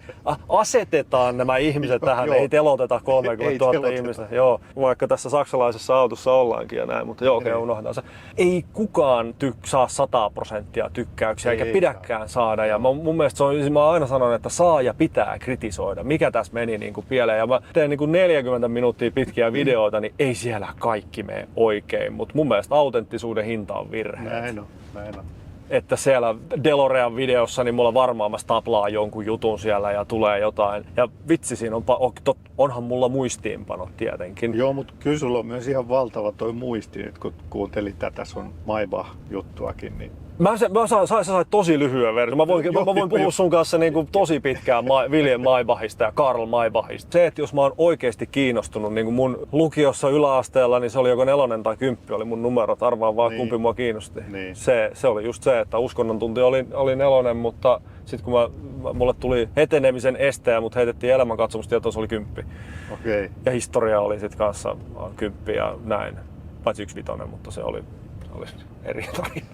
asetetaan nämä ihmiset tähän, ei teloteta 30 000 ihmistä. Joo, vaikka tässä saksalaisessa autossa ollaankin ja näin, mutta okei, unohdetaan se. Ei kukaan saa 100% tykkäyksiä, eikä pidäkään saada. Ja mun mielestä se on, mä aina sanon, että saa ja pitää kritisoida. Mikä tässä meni niin kuin pieleen? Ja mä teen niin kuin 40 minuuttia pitkiä videoita, niin ei siellä kaikki mene oikein. Mutta mun mielestä autenttisuuden hinta on virhe. Näin on. Että siellä Delorean videossa, niin mulla varmaan mä staplaan jonkun jutun siellä ja tulee jotain. Ja vitsi, siinä onhan mulla muistiinpanot tietenkin. Joo, mutta kyllä sulla on myös ihan valtava toi muisti, että kun kuuntelit tätä sun Maybach-juttuakin, niin... Sä sait tosi lyhyen version. Mä voin puhua sun kanssa niin tosi pitkään William Maybachista ja Karl Maybachista. Se, että jos mä oon oikeesti kiinnostunut, niin kuin mun lukiossa yläasteella, niin se oli joko 4 tai 10 oli mun numerot. Arvaan vaan kumpi mua kiinnosti. Niin. Se oli just se, että uskonnon tunti oli 4, mutta sitten kun mulle tuli etenemisen este ja mut heitettiin elämänkatsomustietoa, se oli 10. Okay. Ja historia oli sit kanssa 10 ja näin. Paitsi 1 5, mutta se oli eri tarina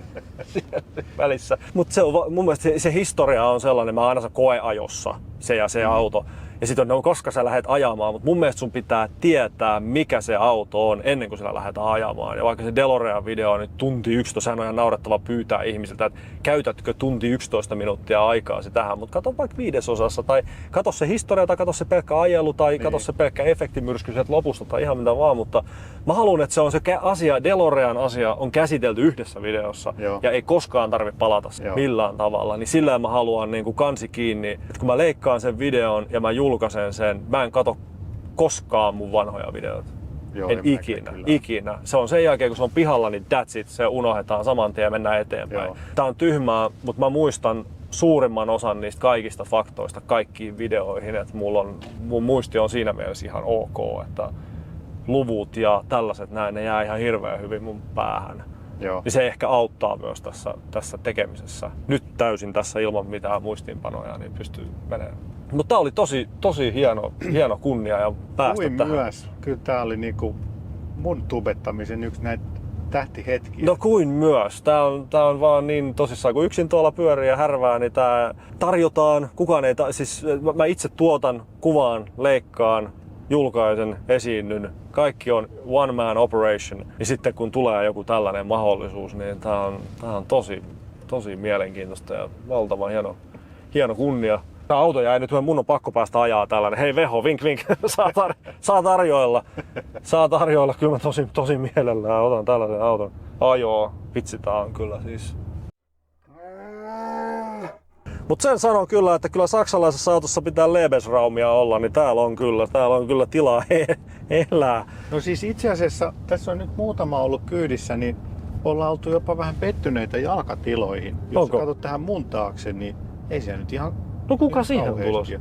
välissä. Mutta mun mielestä se historia on sellainen, mä aina koeajossa se ja se auto. Ja sitten on koska sä lähdet ajamaan, mutta mun mielestä sun pitää tietää, mikä se auto on ennen kuin sillä lähdetään ajamaan. Ja vaikka se DeLorean-video on nyt tunti 11, sehän on ihan naurettava pyytää ihmisiltä, että käytätkö tunti 11 minuuttia aikaa tähän, mutta kato vaikka 5/5 tai kato se historia tai kato se pelkkä ajelu tai kato se pelkkä efektimyrsky sieltä lopusta tai ihan mitä vaan, mutta mä haluan, että se on se asia, DeLorean asia on käsitelty yhdessä videossa ja ei koskaan tarvitse palata millään tavalla, niin sillä mä haluan niin kuin kansi kiinni, että kun mä leikkaan sen videon ja mä julkaisen sen, mä en kato koskaan mun vanhoja videoita. Joo, en ikinä. Se on sen jälkeen, kun se on pihalla, niin that's it, se unohdetaan saman tien ja mennään eteenpäin. Joo. Tää on tyhmää, mutta mä muistan suurimman osan niistä kaikista faktoista kaikkiin videoihin, että mun muisti on siinä mielessä ihan ok, että luvut ja tällaiset näin, ne jää ihan hirveän hyvin mun päähän. Joo. Niin se ehkä auttaa myös tässä tekemisessä. Nyt täysin tässä ilman mitään muistiinpanoja, niin pystyy menemään. Mutta tää oli tosi hieno kunnia ja päästä tähän. Myös. Kyllä tää oli niinku mun tubettamisen yksi näitä tähtihetkiä. No kuin myös. Tää on vaan niin tosissaan, kun yksin tuolla pyörii ja härvää, niin tää tarjotaan. Kukaan ei, siis mä itse tuotan, kuvaan, leikkaan, julkaisen, esiinnyn. Kaikki on one man operation. Ja sitten kun tulee joku tällainen mahdollisuus, niin tää on tosi mielenkiintoista ja valtavan hieno kunnia. Tämä auto jäi nyt, mun on pakko päästä ajaa tällainen. Hei Veho, vink vink, saa tarjoilla. Saa tarjoilla, kyllä mä tosi mielellään otan tällaisen auton ajoa. Vitsi, tää on kyllä siis. Mut sen sanon kyllä, että kyllä saksalaisessa autossa pitää Lebensraumia olla, niin täällä on kyllä tilaa elää. No siis itse asiassa, tässä on nyt muutama ollut kyydissä, niin ollaan oltu jopa vähän pettyneitä jalkatiloihin. Jos katsot tähän mun taakse, niin ei se nyt ihan... No kuka siihen tulossa?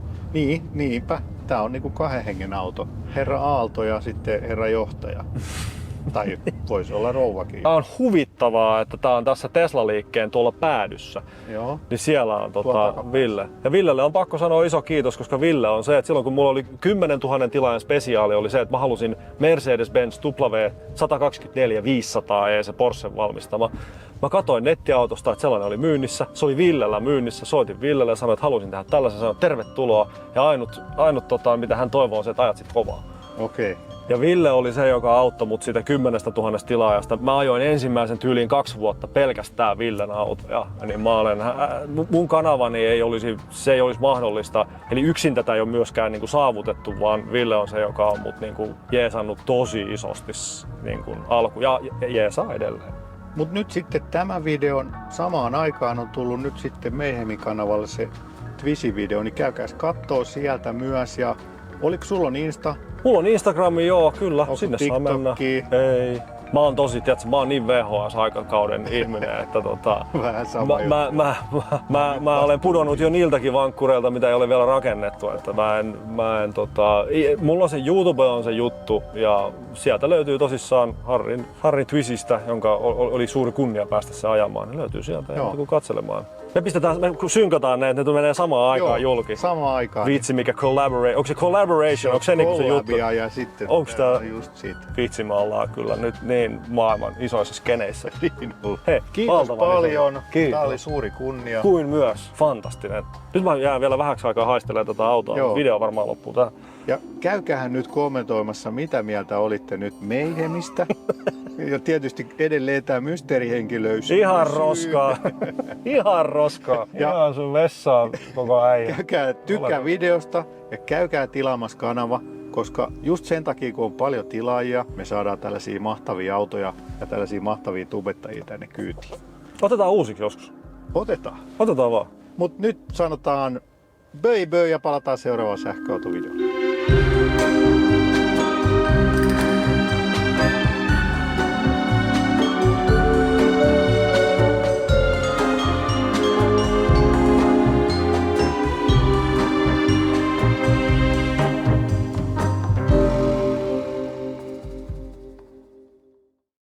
Niinpä. Tää on niinku 2 hengen auto. Herra Aalto ja sitten herra johtaja. Tai voisi olla rouvakin. Tää on huvittavaa, että tää on tässä Tesla-liikkeen tuolla päädyssä. Joo. Niin siellä on Ville. Ja Villelle on pakko sanoa iso kiitos, koska Ville on se, että silloin kun mulla oli 10 000 tilaajan spesiaali, oli se, että mä halusin Mercedes-Benz W124 500 se Porsche valmistama. Mä katsoin nettiautosta, että sellainen oli myynnissä. Se oli Villellä myynnissä. Soitin Villelle ja sanoin, että halusin tehdä tällaisen. Sanoin, tervetuloa. Ja ainut mitä hän toivoo on se, että ajat sit kovaa. Okei. Okay. Ja Ville oli se, joka auttoi mut siitä 10 000 tilaajasta. Mä ajoin ensimmäisen tyyliin 2 vuotta pelkästään Villen autoja. Niin mun kanavani ei olisi mahdollista. Eli yksin tätä ei ole myöskään niinku saavutettu, vaan Ville on se, joka on mut niinku jeesannut tosi isosti niinku alku ja jeesaa edelleen. Mut nyt sitten tämän videon samaan aikaan on tullut nyt sitten Mayhemin kanavalle se Twizy-video, niin käykääs kattoo sieltä myös. Ja oliko sulla on Insta? Mulla on Instagrami, joo, kyllä. Onko sinne saa mennä. Ei. Mä oon mä oon niin VHS-aikakauden ihminen, että vähän sama mä olen pudonnut jo niiltäkin vankkureilta, mitä ei ole vielä rakennettu, että mulla on se YouTube on se juttu ja sieltä löytyy tosissaan Harrin Twizystä, jonka oli suuri kunnia päästä se ajamaan, ne löytyy sieltä ja katselemaan. Me synkataan ne, että ne menee samaan aikaan julki. Samaan aikaan. Vitsi mikä collaborate. Onko se collaboration? Onko se niinku se juttu? Ja sitten onks tää just siitä. Vitsi, me ollaan kyllä nyt niin maailman isoissa skeneissä. Hei, kiitos paljon. Kiitos. Tää oli suuri kunnia. Kuin myös. Fantastinen. Nyt mä jään vielä vähäksi aikaa haistelemaan tätä autoa. Joo. Video varmaan loppuu tähän. Ja käykäähän nyt kommentoimassa, mitä mieltä olitte nyt Mayhemistä. Ja tietysti edelleen tämä mysteerihenkilöys. Ihan roskaa. Ihan roskaa. Ihan sun vessaan koko äijä. Tykkää videosta ja käykää tilaamassa kanava, koska just sen takia kun on paljon tilaajia, me saadaan tällaisia mahtavia autoja ja tällaisia mahtavia tubettajia tänne kyytiin. Otetaan uusiksi joskus. Otetaan. Otetaan vaan. Mut nyt sanotaan böi böi ja palataan seuraavaan sähköautovideoon.